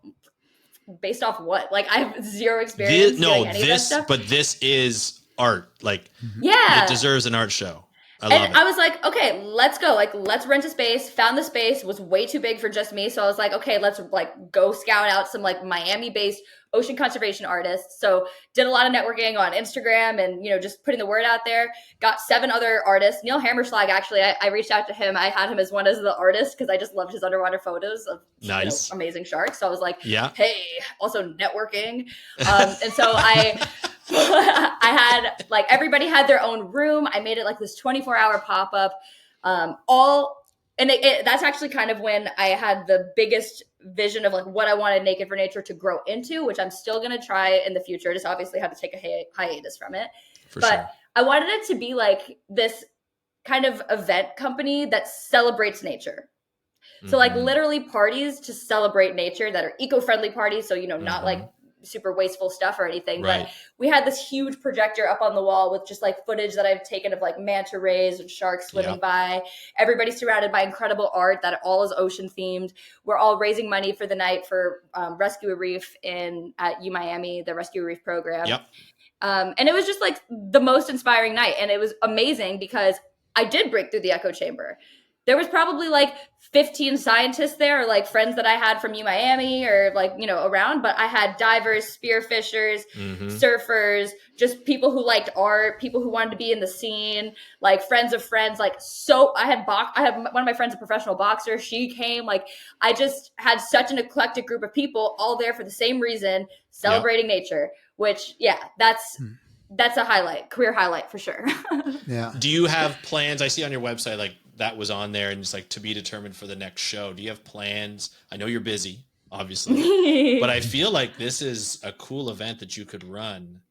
Based off what? Like I have zero experience doing any of that stuff. But this is art. Like it deserves an art show. I was like, okay, let's go. Like, let's rent a space. Found the space, was way too big for just me. So I was like, okay, let's like go scout out some like Miami-based ocean conservation artists. So did a lot of networking on Instagram and, you know, just putting the word out there. Got 7 other artists. Neil Hammerschlag, actually, I reached out to him. I had him as one of the artists because I just loved his underwater photos of amazing sharks. So I was like, hey, also networking. And so I had like everybody had their own room. I made it like this 24-hour pop-up. That's actually kind of when I had the biggest vision of like what I wanted Naked for Nature to grow into, which I'm still going to try in the future. Just obviously have to take a hiatus from it. But I wanted it to be like this kind of event company that celebrates nature. So like literally parties to celebrate nature that are eco-friendly parties. So, you know, not like super wasteful stuff or anything, but we had this huge projector up on the wall with just like footage that I've taken of like manta rays and sharks swimming by. Everybody's surrounded by incredible art that all is ocean themed. We're all raising money for the night for Rescue a Reef at UMiami, the Rescue a Reef program. And it was just like the most inspiring night, and it was amazing because I did break through the echo chamber. There was probably like 15 scientists there, or like friends that I had from UMiami or like, you know, around, but I had divers, spearfishers, surfers, just people who liked art, people who wanted to be in the scene, like friends of friends. Like, so I had one of my friends, a professional boxer. She came. Like, I just had such an eclectic group of people all there for the same reason, celebrating nature, which that's a highlight, career highlight for sure. Do you have plans? I see on your website, like, that was on there and it's like to be determined for the next show. Do you have plans? I know you're busy, obviously, but I feel like this is a cool event that you could run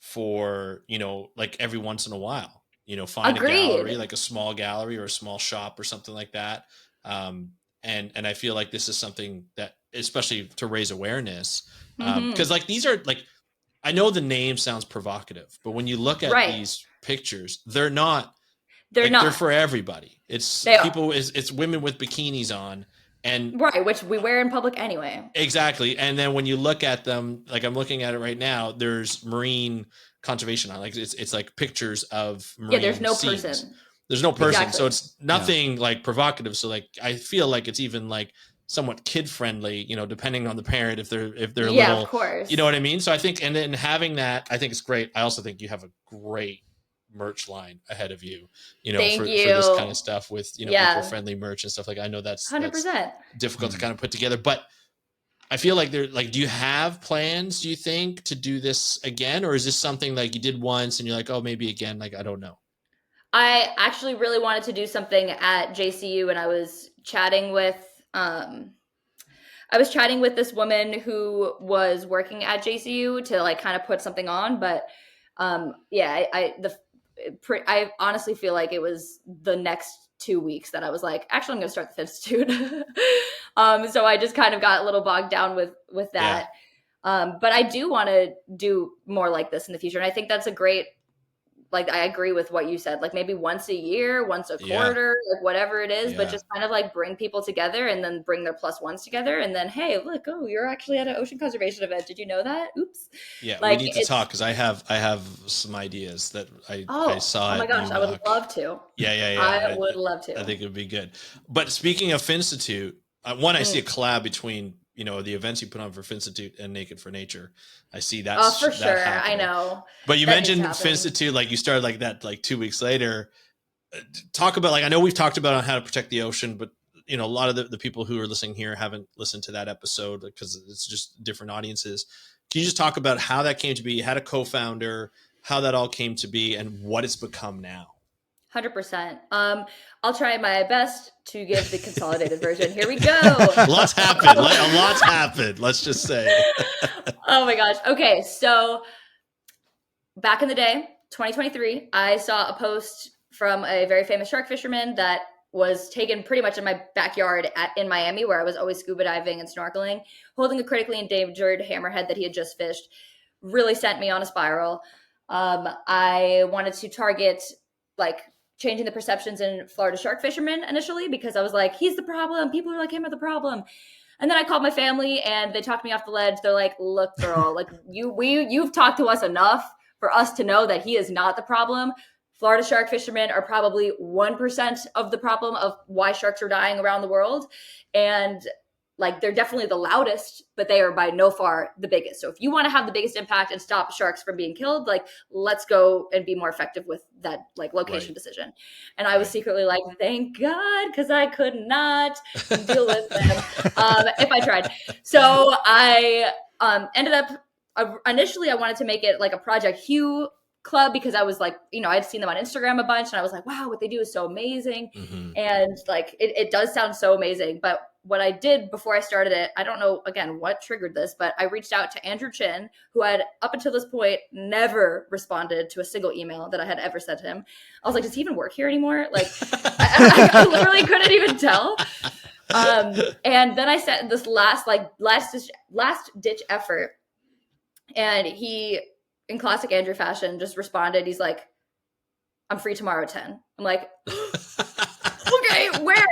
for, you know, like every once in a while, you know, find a gallery, like a small gallery or a small shop or something like that. And I feel like this is something that, especially to raise awareness, because like these are like, I know the name sounds provocative, but when you look at these pictures, they're not. They're for everybody. It's women with bikinis on, And right, which we wear in public anyway. Exactly. And then when you look at them, like I'm looking at it right now, there's marine conservation on, like it's like pictures of marine there's no scenes. person. There's no person. Exactly. So it's nothing like provocative. So like I feel like it's even like somewhat kid friendly, you know, depending on the parent, if they're little, of course. you know what I mean? So I think, and then having that, I think it's great. I also think you have a great merch line ahead of you, you know, for this kind of stuff with, you know, eco-friendly merch and stuff. Like I know that's 100% difficult to kind of put together, but I feel like do you have plans, do you think, to do this again? Or is this something like you did once and you're like, oh, maybe again? Like, I don't know. I actually really wanted to do something at JCU, and I was chatting with this woman who was working at JCU to like kind of put something on, but I honestly feel like it was the next 2 weeks that I was like, actually, I'm going to start the Institute. So I just kind of got a little bogged down with that. Yeah. But I do want to do more like this in the future. And I think that's a great, like, I agree with what you said, like maybe once a year, once a quarter, like whatever it is, but just kind of like bring people together and then bring their plus ones together. And then, hey, look, oh, you're actually at an ocean conservation event. Did you know that? Oops. Yeah. Like, we need to talk, because I have some ideas that I saw. Oh my gosh. I would love to. Yeah. I would love to. I think it would be good. But speaking of Finstitute, I see a collab between, you know, the events you put on for Finstitute and Naked for Nature. I see that. Oh, for sure. Happening. I know. But you mentioned Finstitute, like you started like that, like 2 weeks later. Talk about, like, I know we've talked about on how to protect the ocean, but you know, a lot of the people who are listening here haven't listened to that episode because it's just different audiences. Can you just talk about how that came to be? You had a co-founder, how that all came to be, and what it's become now? 100%. I'll try my best to give the consolidated version. Here we go. Lots happened. A lot's happened. Let's just say. Oh my gosh. Okay. So back in the day, 2023, I saw a post from a very famous shark fisherman that was taken pretty much in my backyard in Miami, where I was always scuba diving and snorkeling, holding a critically endangered hammerhead that he had just fished. Really sent me on a spiral. I wanted to target like changing the perceptions in Florida shark fishermen initially, because I was like, he's the problem. People are like, him are the problem. And then I called my family and they talked me off the ledge. They're like, look, girl, like you've talked to us enough for us to know that he is not the problem. Florida shark fishermen are probably 1% of the problem of why sharks are dying around the world. And like, they're definitely the loudest, but they are by no far the biggest. So if you want to have the biggest impact and stop sharks from being killed, like, let's go and be more effective with that, like, location decision. And I was secretly like, thank God, because I could not deal with them if I tried. So I ended up, initially I wanted to make it like a Project Hue club, because I was like, you know, I'd seen them on Instagram a bunch and I was like, wow, what they do is so amazing. Mm-hmm. And like, it does sound so amazing. But what I did before I started it, I don't know, again, what triggered this, but I reached out to Andrew Chin, who had up until this point never responded to a single email that I had ever sent him. I was like, does he even work here anymore? Like, I literally couldn't even tell. And then I sent this last ditch effort, and he, in classic Andrew fashion, just responded. He's like, I'm free tomorrow at 10. I'm like, okay, where?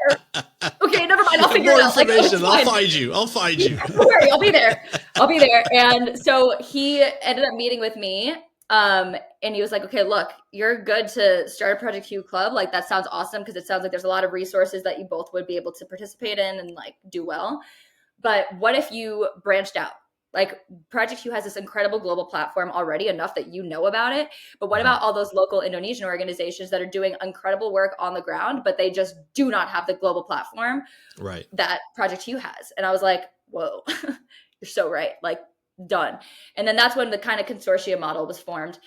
Okay, never mind. I'll figure it out. Like, I'll find you. Don't worry, I'll be there. And so he ended up meeting with me. And he was like, okay, look, you're good to start a Project Q club. Like, that sounds awesome, because it sounds like there's a lot of resources that you both would be able to participate in and like do well. But what if you branched out? Like, Project Q has this incredible global platform already, enough that you know about it. But what about all those local Indonesian organizations that are doing incredible work on the ground, but they just do not have the global platform that Project Q has? And I was like, whoa, you're so right. Like, done. And then that's when the kind of consortium model was formed.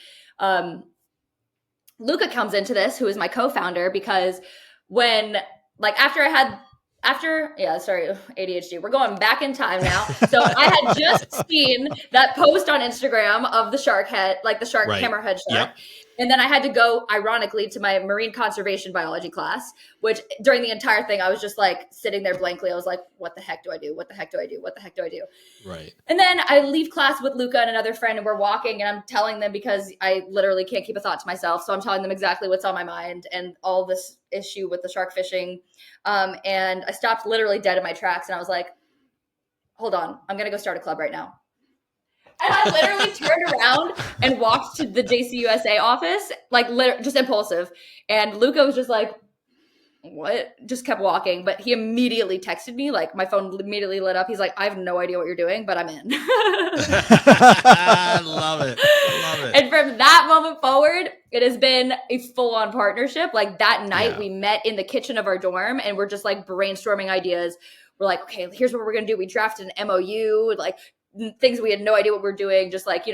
Luca comes into this, who is my co-founder, because when, like, ADHD. We're going back in time now. So I had just seen that post on Instagram of the shark head, like the shark hammerhead shark. Yep. And then I had to go, ironically, to my marine conservation biology class, which during the entire thing, I was just like sitting there blankly. I was like, what the heck do I do? What the heck do I do? What the heck do I do? Right. And then I leave class with Luca and another friend, and we're walking, and I'm telling them, because I literally can't keep a thought to myself. So I'm telling them exactly what's on my mind and all this issue with the shark fishing. And I stopped literally dead in my tracks, and I was like, hold on, I'm going to go start a club right now. And I literally turned around and walked to the JCUSA office, like just impulsive. And Luca was just like, what? Just kept walking. But he immediately texted me, like my phone immediately lit up. He's like, I have no idea what you're doing, but I'm in. I love it. I love it. And from that moment forward, it has been a full-on partnership. Like that night we met in the kitchen of our dorm and we're just like brainstorming ideas. We're like, okay, here's what we're going to do. We drafted an MOU, like things we had no idea what we're doing, just like,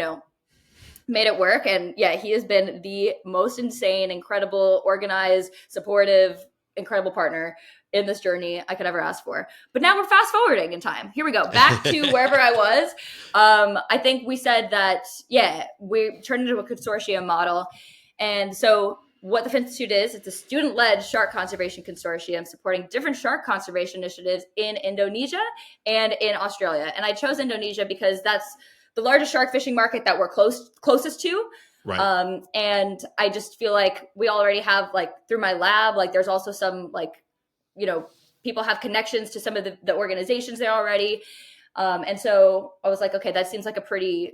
made it work. And yeah, he has been the most insane, incredible, organized, supportive, incredible partner in this journey I could ever ask for. But now we're fast forwarding in time. Here we go. Back to wherever I was. I think we said that, we turned into a consortium model. And so what the Finch Institute is, it's a student-led shark conservation consortium supporting different shark conservation initiatives in Indonesia and in Australia. And I chose Indonesia because that's the largest shark fishing market that we're closest to. Right. And I just feel like we already have, like, through my lab, like there's also some, like, people have connections to some of the organizations there already. And so I was like, okay, that seems like a pretty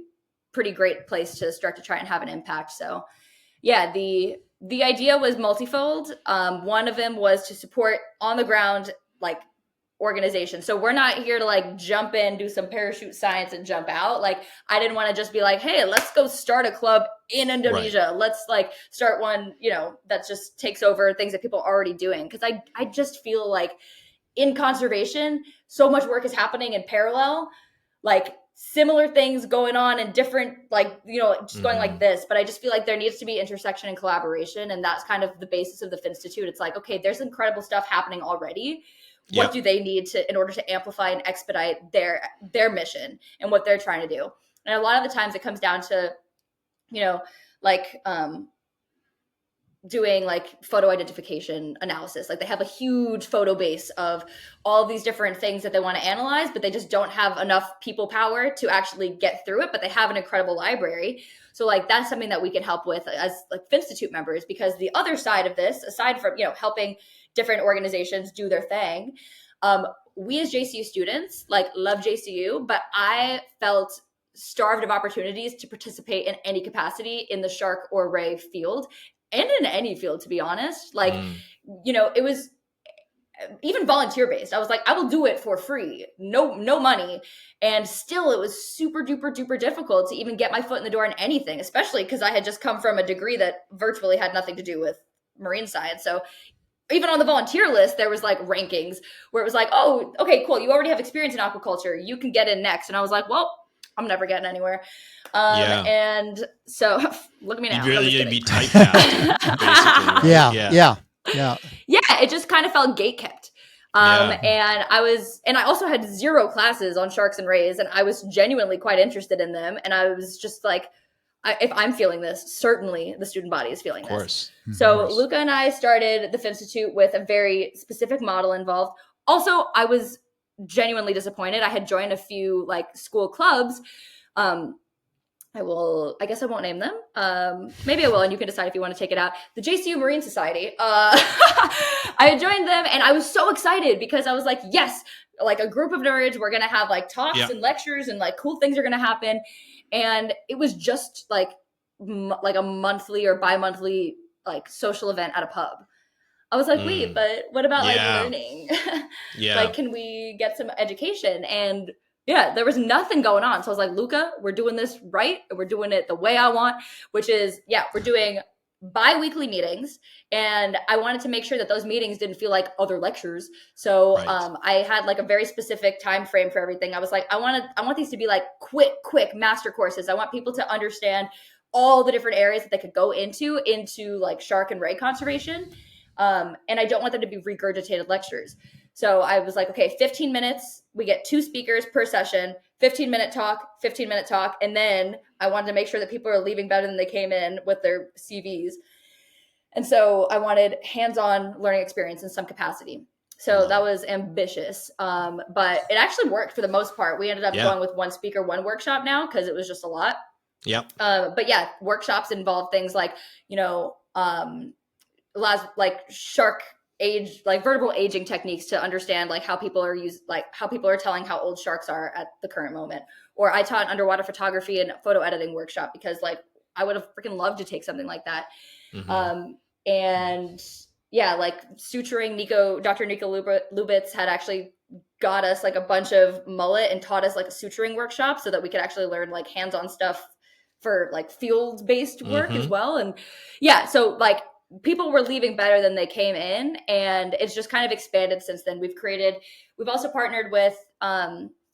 great place to start to try and have an impact. So yeah, the idea was multifold. One of them was to support on the ground, like, organization. So we're not here to like jump in, do some parachute science and jump out. Like, I didn't want to just be like, hey, let's go start a club in Indonesia. Right. Let's like start one, that just takes over things that people are already doing. Cause I just feel like in conservation, so much work is happening in parallel, like similar things going on in different, like, just going like this. But I just feel like there needs to be intersection and collaboration. And that's kind of the basis of the Finstitute. It's like, okay, there's incredible stuff happening already. What do they need in order to amplify and expedite their mission and what they're trying to do? And a lot of the times it comes down to, doing like photo identification analysis. Like they have a huge photo base of all these different things that they want to analyze, but they just don't have enough people power to actually get through it. But they have an incredible library. So like that's something that we can help with as like Finstitute members, because the other side of this, aside from, helping different organizations do their thing, we as JCU students like love JCU, but I felt starved of opportunities to participate in any capacity in the shark or ray field, and in any field, to be honest. Like, it was even volunteer based. I was like, I will do it for free, no money. And still it was super duper duper difficult to even get my foot in the door in anything, especially because I had just come from a degree that virtually had nothing to do with marine science. So even on the volunteer list, there was like rankings where it was like, oh, okay, cool, you already have experience in aquaculture, you can get in next. And I was like, well, I'm never getting anywhere. And so look at me now. You'd be typecast, basically. Right? Yeah, it just kind of felt gatekept. And I also had 0 classes on sharks and rays, and I was genuinely quite interested in them. And I was just like, if I'm feeling this, certainly the student body is feeling this. So Luca and I started the Finstitute with a very specific model involved. Also, I was genuinely disappointed. I had joined a few like school clubs. I guess I won't name them. Maybe I will, and you can decide if you want to take it out. The JCU Marine Society. I had joined them, and I was so excited because I was like, yes, like a group of nerds. We're going to have like talks and lectures and like cool things are going to happen. And it was just like a monthly or bi-monthly like social event at a pub. I was like, wait, but what about like learning? Like, can we get some education? And there was nothing going on. So I was like, Luca, we're doing this right. And we're doing it the way I want, which is, we're doing bi-weekly meetings. And I wanted to make sure that those meetings didn't feel like other lectures. So I had like a very specific time frame for everything. I was like, I want these to be like quick master courses. I want people to understand all the different areas that they could go into like shark and ray conservation. And I don't want them to be regurgitated lectures. So I was like, okay, 15 minutes. We get 2 speakers per session, 15-minute talk, 15-minute talk. And then I wanted to make sure that people are leaving better than they came in with their CVs. And so I wanted hands-on learning experience in some capacity. So that was ambitious. But it actually worked for the most part. We ended up going with one speaker, one workshop now, because it was just a lot. Yep. But yeah, workshops involve things like, like shark age, like vertebral aging techniques to understand like how people are telling how old sharks are at the current moment. Or I taught underwater photography and photo editing workshop because like I would have freaking loved to take something like that. Mm-hmm. And yeah, like suturing, Dr. Nico Lubitz had actually got us like a bunch of mullet and taught us like a suturing workshop so that we could actually learn like hands-on stuff for like field-based work as well. And yeah, so like people were leaving better than they came in, and it's just kind of expanded since then. We've also partnered with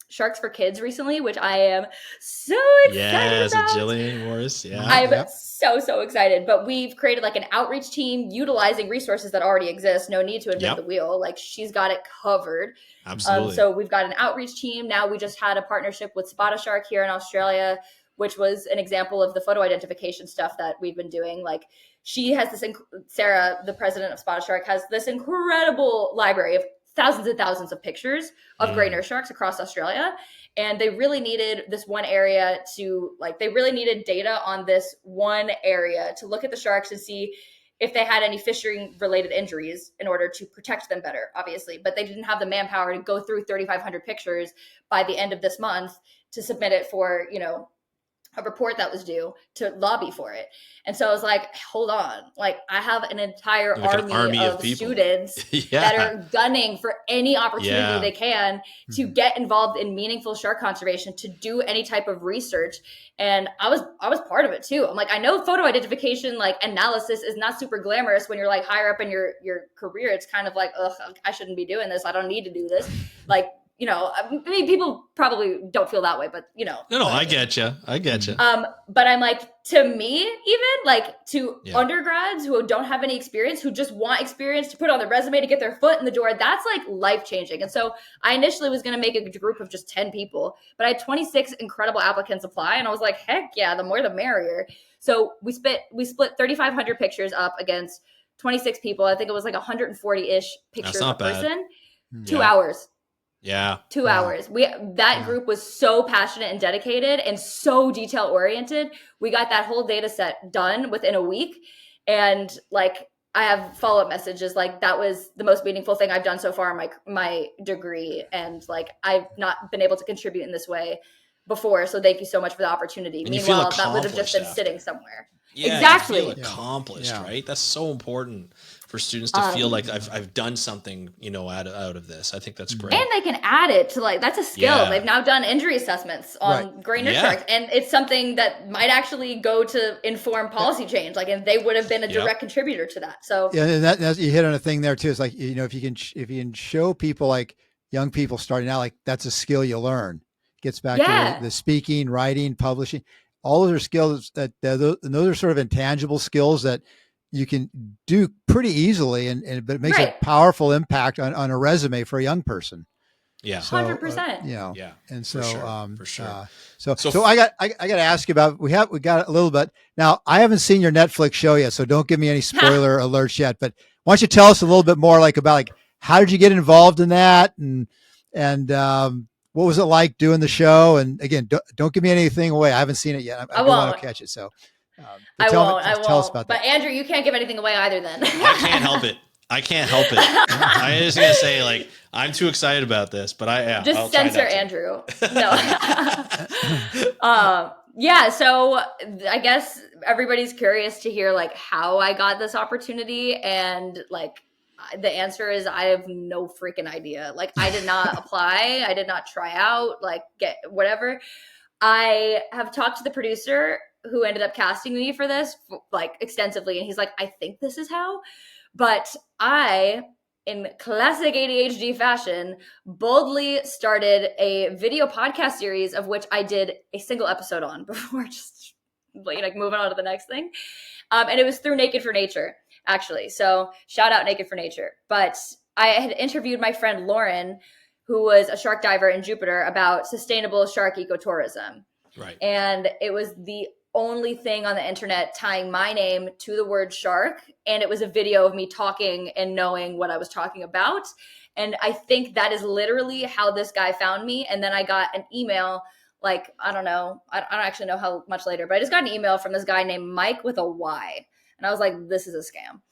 Sharks for Kids recently, which I am so excited about. Jillian Morris. Yeah. I'm so excited. But we've created like an outreach team utilizing resources that already exist. No need to invent the wheel. Like she's got it covered. Absolutely. So we've got an outreach team. Now we just had a partnership with Spot a Shark here in Australia, which was an example of the photo identification stuff that we've been doing. Like she has this, Sarah, the president of Spot a Shark, has this incredible library of thousands and thousands of pictures of gray nurse sharks across Australia. And they really needed this one area they really needed data on this one area to look at the sharks and see if they had any fishing related injuries in order to protect them better, obviously. But they didn't have the manpower to go through 3,500 pictures by the end of this month to submit it for, a report that was due to lobby for it. And so I was like, hold on, like I have an entire army of students that are gunning for any opportunity they can to get involved in meaningful shark conservation, to do any type of research. And I was part of it too. I'm like, I know photo identification, like analysis is not super glamorous when you're like higher up in your career. It's kind of like, ugh, I shouldn't be doing this. I don't need to do this. Like, I mean, people probably don't feel that way, but No, I get you. But I'm like, to me, even like to undergrads who don't have any experience, who just want experience to put on their resume to get their foot in the door, that's like life changing. And so I initially was going to make a group of just 10 people, but I had 26 incredible applicants apply. And I was like, heck yeah, the more the merrier. So we split 3,500 pictures up against 26 people. I think it was like 140-ish pictures a person, 2 hours. Yeah. 2 hours. That group was so passionate and dedicated and so detail oriented. We got that whole data set done within a week. And like, I have follow-up messages. Like that was the most meaningful thing I've done so far in my degree. And like, I've not been able to contribute in this way before. So thank you so much for the opportunity. And meanwhile, that would have just been sitting somewhere. Yeah, exactly. You feel accomplished, right? That's so important for students to feel like I've done something, out of this. I think that's great. And they can add it to that's a skill. Yeah. They've now done injury assessments on gray nurse sharks, and it's something that might actually go to inform policy change. Like, and they would have been a direct contributor to that. So and that's, you hit on a thing there too. It's like, if you can show people, like young people starting out, like that's a skill you learn. Gets back to the speaking, writing, publishing. All those are skills that those are sort of intangible skills that you can do pretty easily, but it makes a powerful impact on a resume for a young person. Yeah, 100%. And so for sure. So I got to ask you about we got a little bit now. I haven't seen your Netflix show yet, so don't give me any spoiler alerts yet. But why don't you tell us a little bit more about how did you get involved in that and what was it like doing the show? And again, don't give me anything away. I haven't seen it yet. I want to catch it. So I won't. Tell us about that. But Andrew, you can't give anything away either then. I can't help it. I'm just going to say I'm too excited about this, but I'll censor Andrew. No. Yeah. So I guess everybody's curious to hear how I got this opportunity, and the answer is I have no freaking idea. I did not apply. I did not try out, get whatever. I have talked to the producer who ended up casting me for this extensively. And he's like, I think this is how, but I, in classic ADHD fashion, boldly started a video podcast series of which I did a single episode on before just moving on to the next thing. And it was through Naked for Nature, actually. So shout out Naked for Nature. But I had interviewed my friend Lauren, who was a shark diver in Jupiter, about sustainable shark ecotourism. Right. And it was the only thing on the internet tying my name to the word shark. And it was a video of me talking and knowing what I was talking about. And I think that is literally how this guy found me. And then I got an email, like, I don't know, I don't actually know how much later, but I just got an email from this guy named Mike with a Y. And I was like, this is a scam.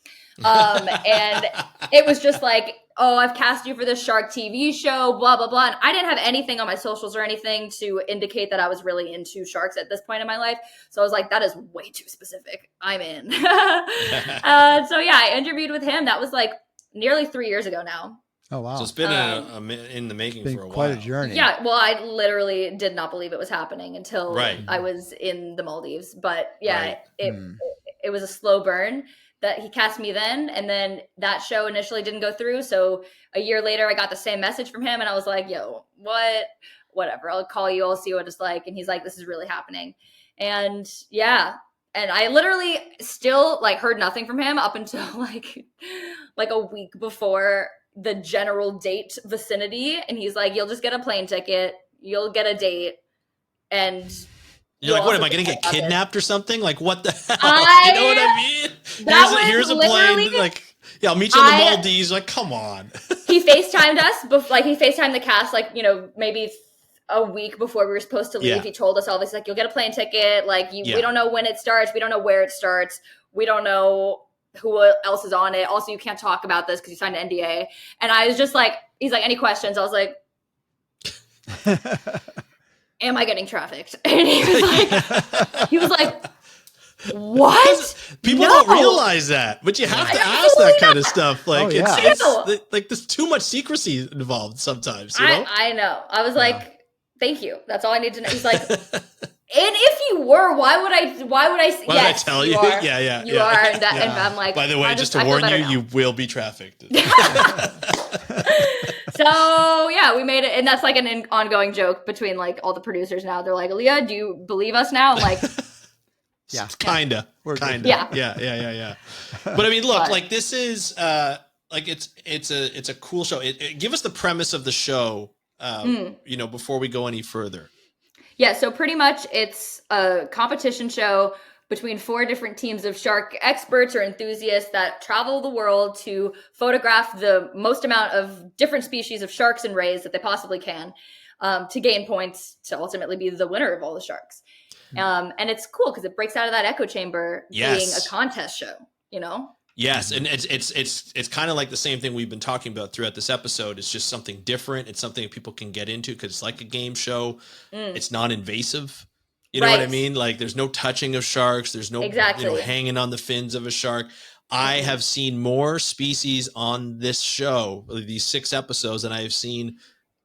And it was just like, oh, I've cast you for this shark TV show, blah, blah, blah. And I didn't have anything on my socials or anything to indicate that I was really into sharks at this point in my life. So I was like, that is way too specific. I'm in. So yeah, I interviewed with him. That was like nearly 3 years ago now. Oh, wow. So it's been in the making for a while. Quite a journey. Yeah. Well, I literally did not believe it was happening until I was in the Maldives. But yeah, it was a slow burn that he cast me then. And then that show initially didn't go through. So a year later, I got the same message from him. And I was like, yo, whatever. I'll call you. I'll see what it's like. And he's like, this is really happening. And yeah. And I literally still like heard nothing from him up until like a week before the general date vicinity. And he's like, you'll just get a plane ticket. You'll get a date. And you're like, what, am I going to get kidnapped or something? Like, what the hell? You know what I mean? Here's a plane. Like, yeah, I'll meet you in the Maldives. Like, come on. He FaceTimed us. He FaceTimed the cast, like, maybe a week before we were supposed to leave. Yeah. He told us all this, like, you'll get a plane ticket. Like, we don't know when it starts. We don't know where it starts. We don't know who else is on it. Also, you can't talk about this because you signed an NDA. And I was just like, he's like, any questions? I was like, am I getting trafficked? And he was like, what? People don't realize that, but you have to ask that kind of stuff. Like, it's like there's too much secrecy involved sometimes. You know? I know. I was like, thank you. That's all I need to know. He's like, and if you were, why would I tell you? Are. Yeah. You are. And I'm like, by the way, just to warn you, you will be trafficked. So yeah, we made it. And that's like an ongoing joke between like all the producers now. They're like, Aliah, do you believe us now? I'm like, yeah, kinda. Yeah. But I mean, look, like this is like it's a cool show. Give us the premise of the show, before we go any further. Yeah, so pretty much it's a competition show between 4 different teams of shark experts or enthusiasts that travel the world to photograph the most amount of different species of sharks and rays that they possibly can, to gain points to ultimately be the winner of all the sharks. And it's cool because it breaks out of that echo chamber being a contest show, Yes, and it's kind of like the same thing we've been talking about throughout this episode. It's just something different. It's something that people can get into because it's like a game show. It's non-invasive. You know what I mean? Like there's no touching of sharks. There's no hanging on the fins of a shark. I have seen more species on this show, these 6 episodes, than I have seen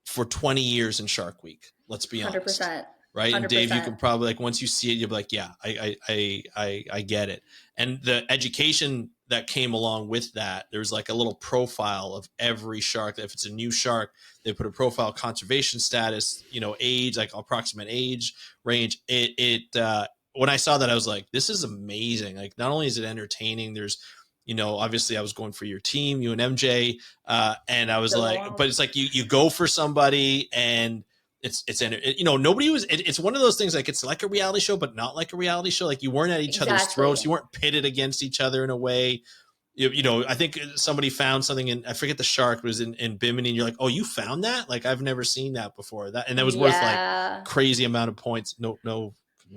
for 20 years in Shark Week. Let's be honest. 100%. Right. 100%. And Dave, you can probably like once you see it, you'll be like, yeah, I get it. And the education that came along with that, there's like a little profile of every shark. If it's a new shark, they put a profile, conservation status, age, like approximate age range. When I saw that, I was like, this is amazing. Like, not only is it entertaining, there's, obviously I was going for your team, you and MJ. And I was but it's like you go for somebody and it's nobody was, it's one of those things, like it's like a reality show, but not like a reality show. Like you weren't at each other's throats. You weren't pitted against each other in a way. I think somebody found something in, I forget the shark, but it was in Bimini, and you're like, oh, you found that? Like, I've never seen that before. That was worth like crazy amount of points. No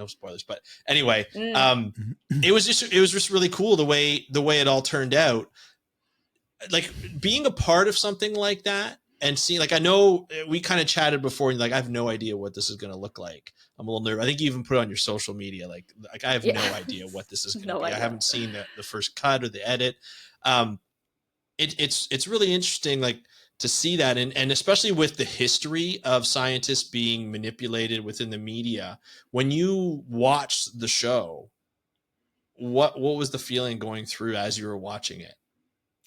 spoilers, but anyway, it was just really cool the way it all turned out. Like being a part of something like that and seeing, like, I know we kind of chatted before, and like, I have no idea what this is going to look like. I'm a little nervous. I think you even put it on your social media. Like I have no idea what this is going to be. I haven't seen the first cut or the edit. It's really interesting, like, to see that. And especially with the history of scientists being manipulated within the media, when you watch the show, what was the feeling going through as you were watching it?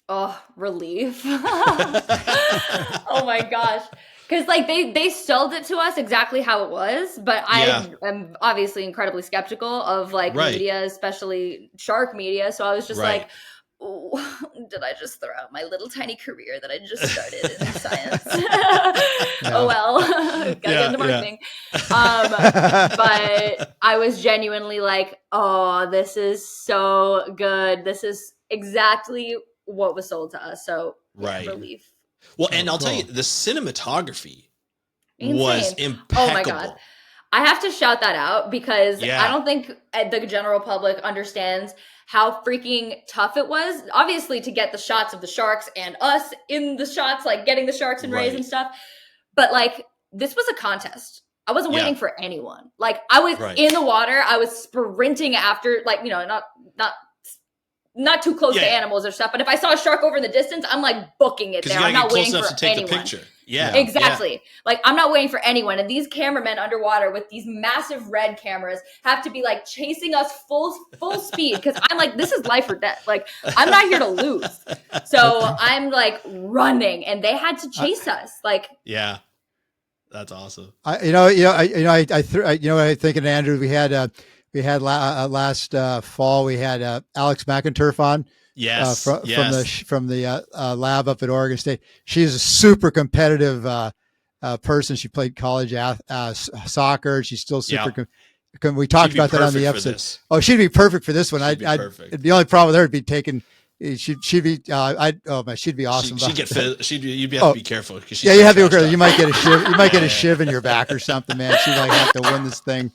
Oh, relief. Oh my gosh. Because like they sold it to us exactly how it was, but I am obviously incredibly skeptical of like media, especially shark media. So I was just like, did I just throw out my little tiny career that I just started in science? Oh well, gotta get into marketing. But I was genuinely like, oh, this is so good. This is exactly what was sold to us. So relief. Well, and I'll tell you, the cinematography was impeccable. Oh my God. I have to shout that out because I don't think the general public understands how freaking tough it was, obviously, to get the shots of the sharks and us in the shots, like getting the sharks and rays and stuff. But like, this was a contest. I wasn't waiting for anyone. Like, I was in the water. I was sprinting after, like, you know, not too close to animals or stuff. But if I saw a shark over in the distance, I'm like booking it there. I'm not waiting for anyone. The picture. Yeah, exactly. Yeah. Like, I'm not waiting for anyone. And these cameramen underwater with these massive red cameras have to be like chasing us full speed. Because I'm like, this is life or death. Like, I'm not here to lose. So I'm like running, and they had to chase us. Like, that's awesome. I thinking, Andrew, we had last fall, we had Alex McInturf on. Yes, from the lab up at Oregon State. She's a super competitive person. She played college soccer. She's still super. We talked about that on the episode. Oh, she'd be perfect for this one. The only problem with her would be taking. She'd be. She'd be awesome. You'd have to be careful. You have to be careful. You might get a shiv. You might get a shiv in your back or something, man. She might have to win this thing.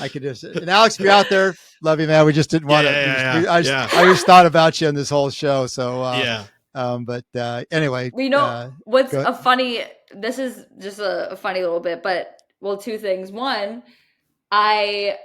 I could just, and Alex, if you're out there, love you, man. We just didn't want to. I just thought about you in this whole show. So anyway, what's a funny? This is just a funny little bit, but two things. One, the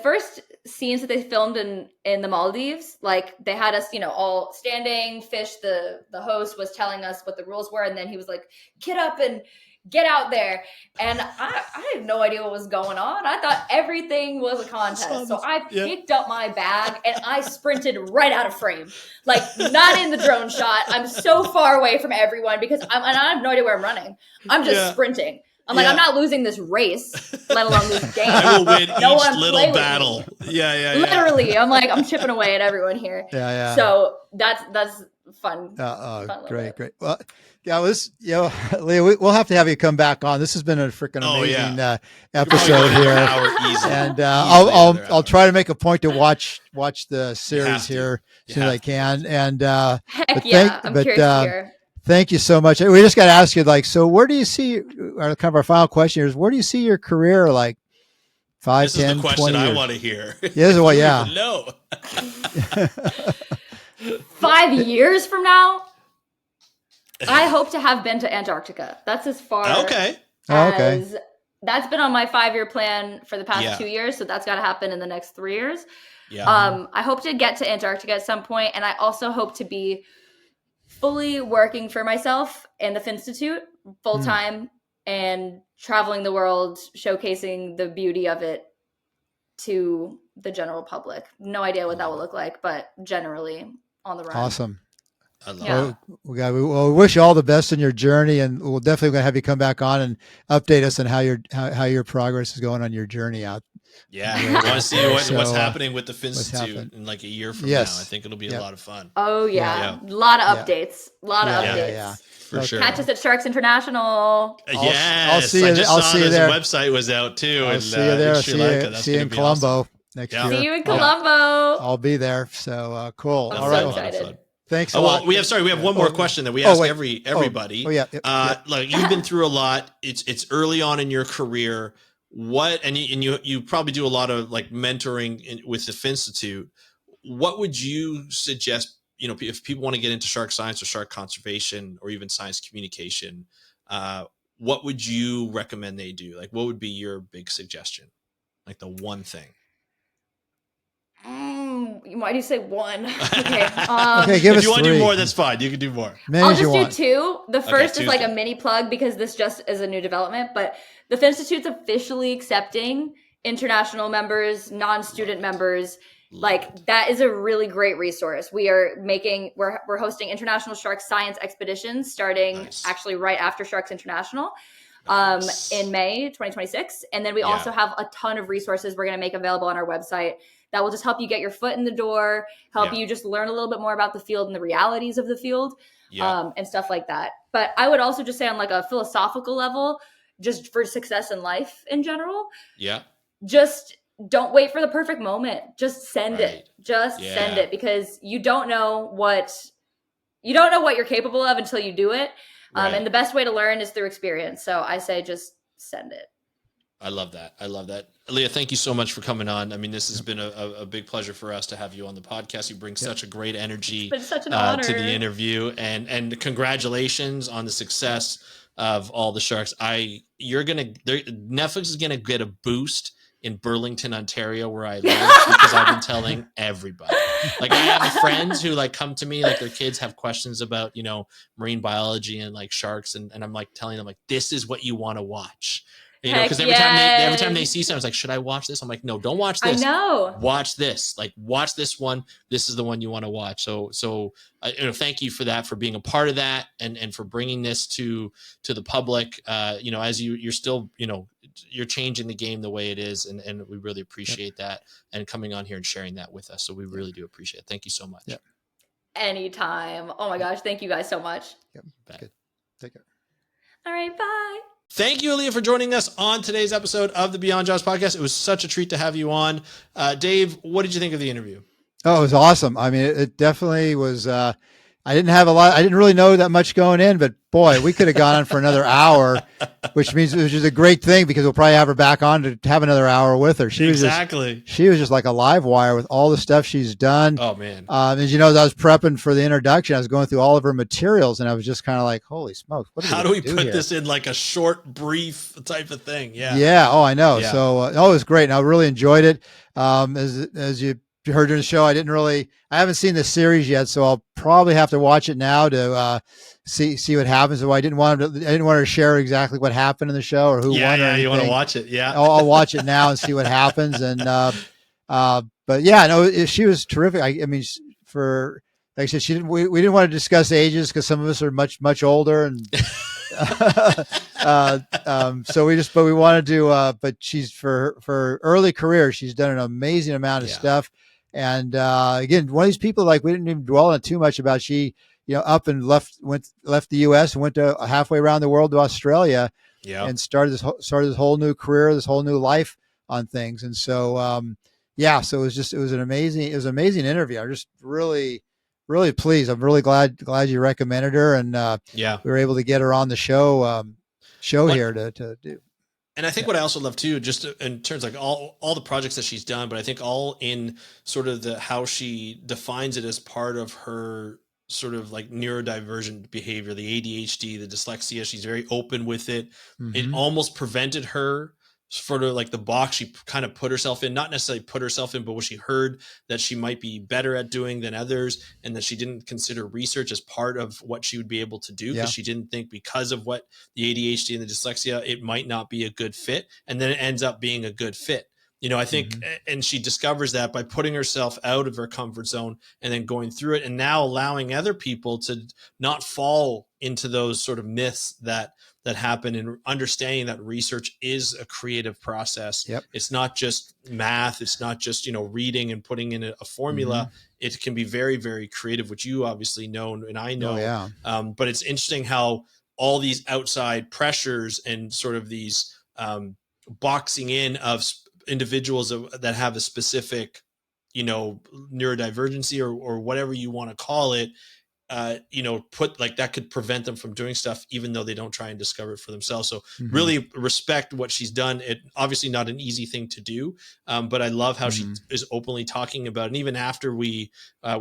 first scenes that they filmed in the Maldives, like they had us, all standing, fish. The host was telling us what the rules were, and then he was like, "Get up and get out there." And I had no idea what was going on. I thought everything was a contest. So I picked up my bag and I sprinted right out of frame. Like, not in the drone shot. I'm so far away from everyone because I have no idea where I'm running. I'm just sprinting. I'm like, I'm not losing this race, let alone this game. I will win each little battle. Yeah. Literally. I'm like, I'm chipping away at everyone here. Yeah. So that's fun. Great. Well, Aliah, we'll have to have you come back on. This has been a freaking amazing episode here, and I'll try to make a point to watch the series here as soon as I can. And I'm curious to hear. Thank you so much. We just got to ask you, like, so where do you see? Kind of our final question is, where do you see your career, like 5, 10, 20 years? This is the question I want to hear. No. 5 years from now, I hope to have been to Antarctica. That's as far as that's been on my 5-year plan for the past 2 years. So that's got to happen in the next 3 years. Yeah. I hope to get to Antarctica at some point, and I also hope to be fully working for myself in the Finstitute full time and traveling the world, showcasing the beauty of it to the general public. No idea what that will look like, but generally on the run. Awesome. I love it. We wish you all the best in your journey, and we'll definitely going to have you come back on and update us on how your progress is going on your journey out. Yeah, I want to see what's happening with the Finstitute in like a year from now. I think it'll be a lot of fun. Oh yeah. A lot of updates. Yeah. For sure. Catch us at Sharks International. I'll see you. I'll see you there. The website was out too. I'll see you there. See you in Colombo next year. See you in Colombo. I'll be there. So cool. I'm so excited. Thanks a lot. We have one more question that we ask everybody. Like, you've been through a lot. It's early on in your career. You probably do a lot of like mentoring with the Finstitute. What would you suggest, if people want to get into shark science or shark conservation or even science communication, what would you recommend they do? Like, what would be your big suggestion? Like the one thing. Why do you say one? Okay. Give us if you want to do 3. more, that's fine. You can do more. I'll just do 2. The first is like a mini plug because this just is a new development, but the Finstitute's officially accepting international members, non-student members. Like, that is a really great resource. We're hosting international shark science expeditions starting actually right after Sharks International. in May 2026. And then we also have a ton of resources we're going to make available on our website that will just help you get your foot in the door, help you just learn a little bit more about the field and the realities of the field, and stuff like that. But I would also just say on like a philosophical level, just for success in life in general, just don't wait for the perfect moment. Just send it. Just send it, because you don't know what you're capable of until you do it. And the best way to learn is through experience. So I say just send it. I love that. Aliah, thank you so much for coming on. I mean, this has been a big pleasure for us to have you on the podcast. You bring such a great energy such an honor. to the interview, and congratulations on the success of all the sharks. Netflix is going to get a boost in Burlington, Ontario, where I live, because I've been telling everybody. Like, I have friends who like come to me, like their kids have questions about, marine biology and like sharks. And I'm like telling them like, this is what you want to watch. Because every time they see something, it's like, should I watch this? I'm like, no, don't watch this. I know. Watch this. Like, watch this one. This is the one you want to watch. So thank you for that, for being a part of that, and for bringing this to the public. As you're still, you're changing the game the way it is, and we really appreciate that, and coming on here and sharing that with us. So we really do appreciate it. Thank you so much. Yep. Anytime. Oh my gosh. Thank you guys so much. Yep. Good. Take care. All right. Bye. Thank you, Aliah, for joining us on today's episode of the Beyond Jobs podcast. It was such a treat to have you on. Dave, what did you think of the interview? Oh, it was awesome. I mean, it definitely was. I didn't really know that much going in, but boy, we could have gone on for another hour, which means it was just a great thing, because we'll probably have her back on to have another hour with her. She was just like a live wire with all the stuff she's done. Oh man. As as I was prepping for the introduction, I was going through all of her materials, and I was just kind of like, holy smokes, how do we put this in like a short, brief type of thing? Yeah. Yeah. Oh, I know. Yeah. So, it was great. And I really enjoyed it. As you heard during the show, I haven't seen the series yet, so I'll probably have to watch it now to see what happens. So I didn't want her to share exactly what happened in the show or who won. Yeah, you want to watch it. Yeah. I'll watch it now and see what happens. And but yeah, no, she was terrific. I mean, for like I said, we didn't want to discuss ages, because some of us are much older, and so we wanted to, but she's for early career, she's done an amazing amount of stuff. And again, one of these people, like, we didn't even dwell on it too much about, she up and left the US and went to halfway around the world to Australia, and started this whole new career, this whole new life on things. And so so it was an amazing interview. I'm just really pleased. I'm really glad you recommended her, and we were able to get her on the show here to do. And I think what I also love too, just in terms of like all the projects that she's done, but I think all in sort of how she defines it as part of her sort of like neurodivergent behavior, the ADHD, the dyslexia. She's very open with it. Mm-hmm. It almost prevented her sort of like the box she kind of put herself in, not necessarily put herself in, but what she heard that she might be better at doing than others, and that she didn't consider research as part of what she would be able to do, because she didn't think, because of what the ADHD and the dyslexia, it might not be a good fit. And then it ends up being a good fit. I think, and she discovers that by putting herself out of her comfort zone and then going through it, and now allowing other people to not fall into those sort of myths that happen, and understanding that research is a creative process. Yep. It's not just math. It's not just, reading and putting in a formula. Mm-hmm. It can be very, very creative, which you obviously know, and I know. Oh, yeah. But it's interesting how all these outside pressures and sort of these boxing in of individuals that have a specific, neurodivergency or whatever you want to call it, put like that could prevent them from doing stuff, even though they don't try and discover it for themselves. So really respect what she's done. It obviously not an easy thing to do. But I love how she is openly talking about it. And even after we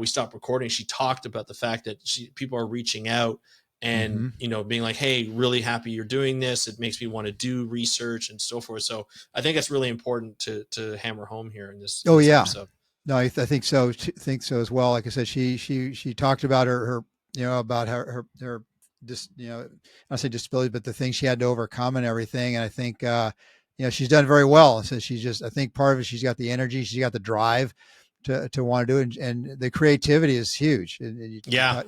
stopped recording, she talked about the fact that people are reaching out and, being like, hey, really happy you're doing this. It makes me want to do research and so forth. So I think it's really important to hammer home here in this. Episode. No, I think so. Think so as well. Like I said, she talked about her about her just, I say disability, but the things she had to overcome and everything. And I think, she's done very well. So I think part of it, she's got the energy, she's got the drive to want to do it. And the creativity is huge. And you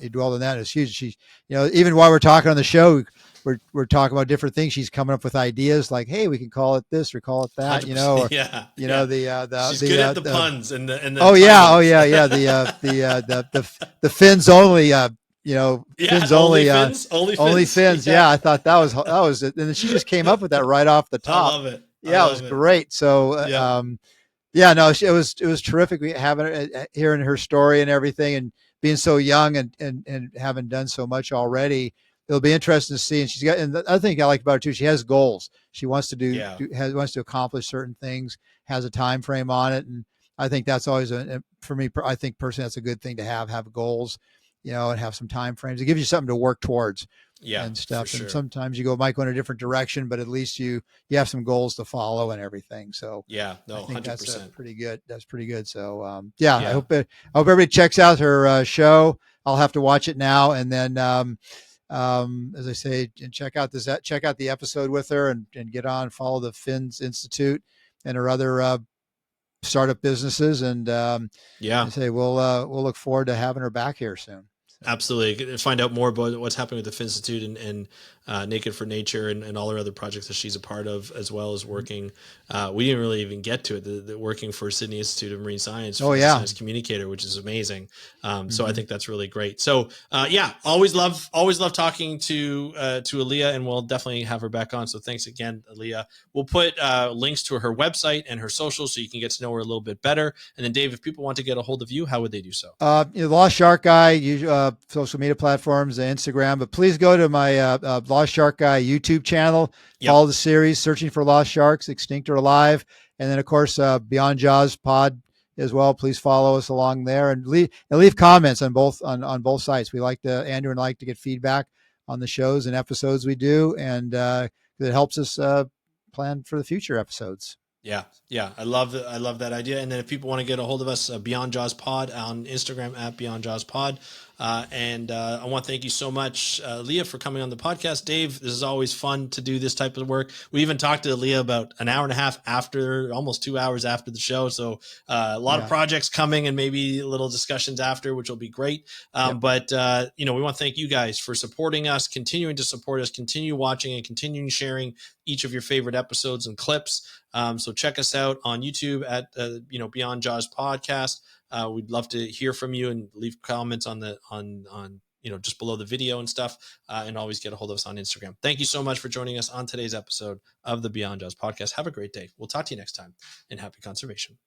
dwell on that. It's huge. She, even while we're talking on the show, we're talking about different things. She's coming up with ideas like, hey, we can call it this or call it that, or, she's good at the puns and the the fins only, fins only, only fins. Yeah. I thought that was it. And then she just came up with that right off the top. I love it. It was great. So, it was terrific having hearing her story and everything, and being so young and having done so much already. It'll be interesting to see. And and the other thing I like about her too, she has goals. She wants to wants to accomplish certain things, has a time frame on it. And I think that's always for me, I think personally, that's a good thing to have goals, and have some time frames. It gives you something to work towards. And stuff. Sure. And sometimes might go in a different direction, but at least you have some goals to follow and everything. So I think 100%. That's pretty good. That's pretty good. So I hope everybody checks out her show. I'll have to watch it now. And then, as I say, and check out the episode with her and get on, follow the Fins Institute and her other startup businesses. And I say, we'll look forward to having her back here soon. Absolutely. Find out more about what's happening with the Fin Institute and Naked for Nature and all her other projects that she's a part of, as well as working. We didn't really even get to it, the working for Sydney Institute of Marine Science. Science communicator, which is amazing. So I think that's really great. So always love talking to Aliah, and we'll definitely have her back on. So thanks again, Aliah. We'll put links to her website and her socials so you can get to know her a little bit better. And then Dave, if people want to get a hold of you, how would they do so? Lost Shark Guy, social media platforms, Instagram, but please go to my Lost Shark Guy YouTube channel. Follow the series, Searching for Lost Sharks, Extinct or Alive, and then of course Beyond Jaws Pod as well. Please follow us along there and leave comments on both sites. Andrew and I like to get feedback on the shows and episodes we do, and it helps us plan for the future episodes. Yeah. I love that idea. And then if people want to get a hold of us, Beyond Jaws Pod on Instagram at Beyond Jaws Pod. And I want to thank you so much, Aliah, for coming on the podcast. Dave, this is always fun to do this type of work. We even talked to Aliah about an hour and a half after, almost 2 hours after the show. So a lot of projects coming and maybe little discussions after, which will be great. But we want to thank you guys for supporting us, continuing to support us, continue watching and continuing sharing each of your favorite episodes and clips. So check us out on YouTube at, Beyond Jaws Podcast. We'd love to hear from you and leave comments on just below the video and stuff, and always get a hold of us on Instagram. Thank you so much for joining us on today's episode of the Beyond Jaws Podcast. Have a great day. We'll talk to you next time, and happy conservation.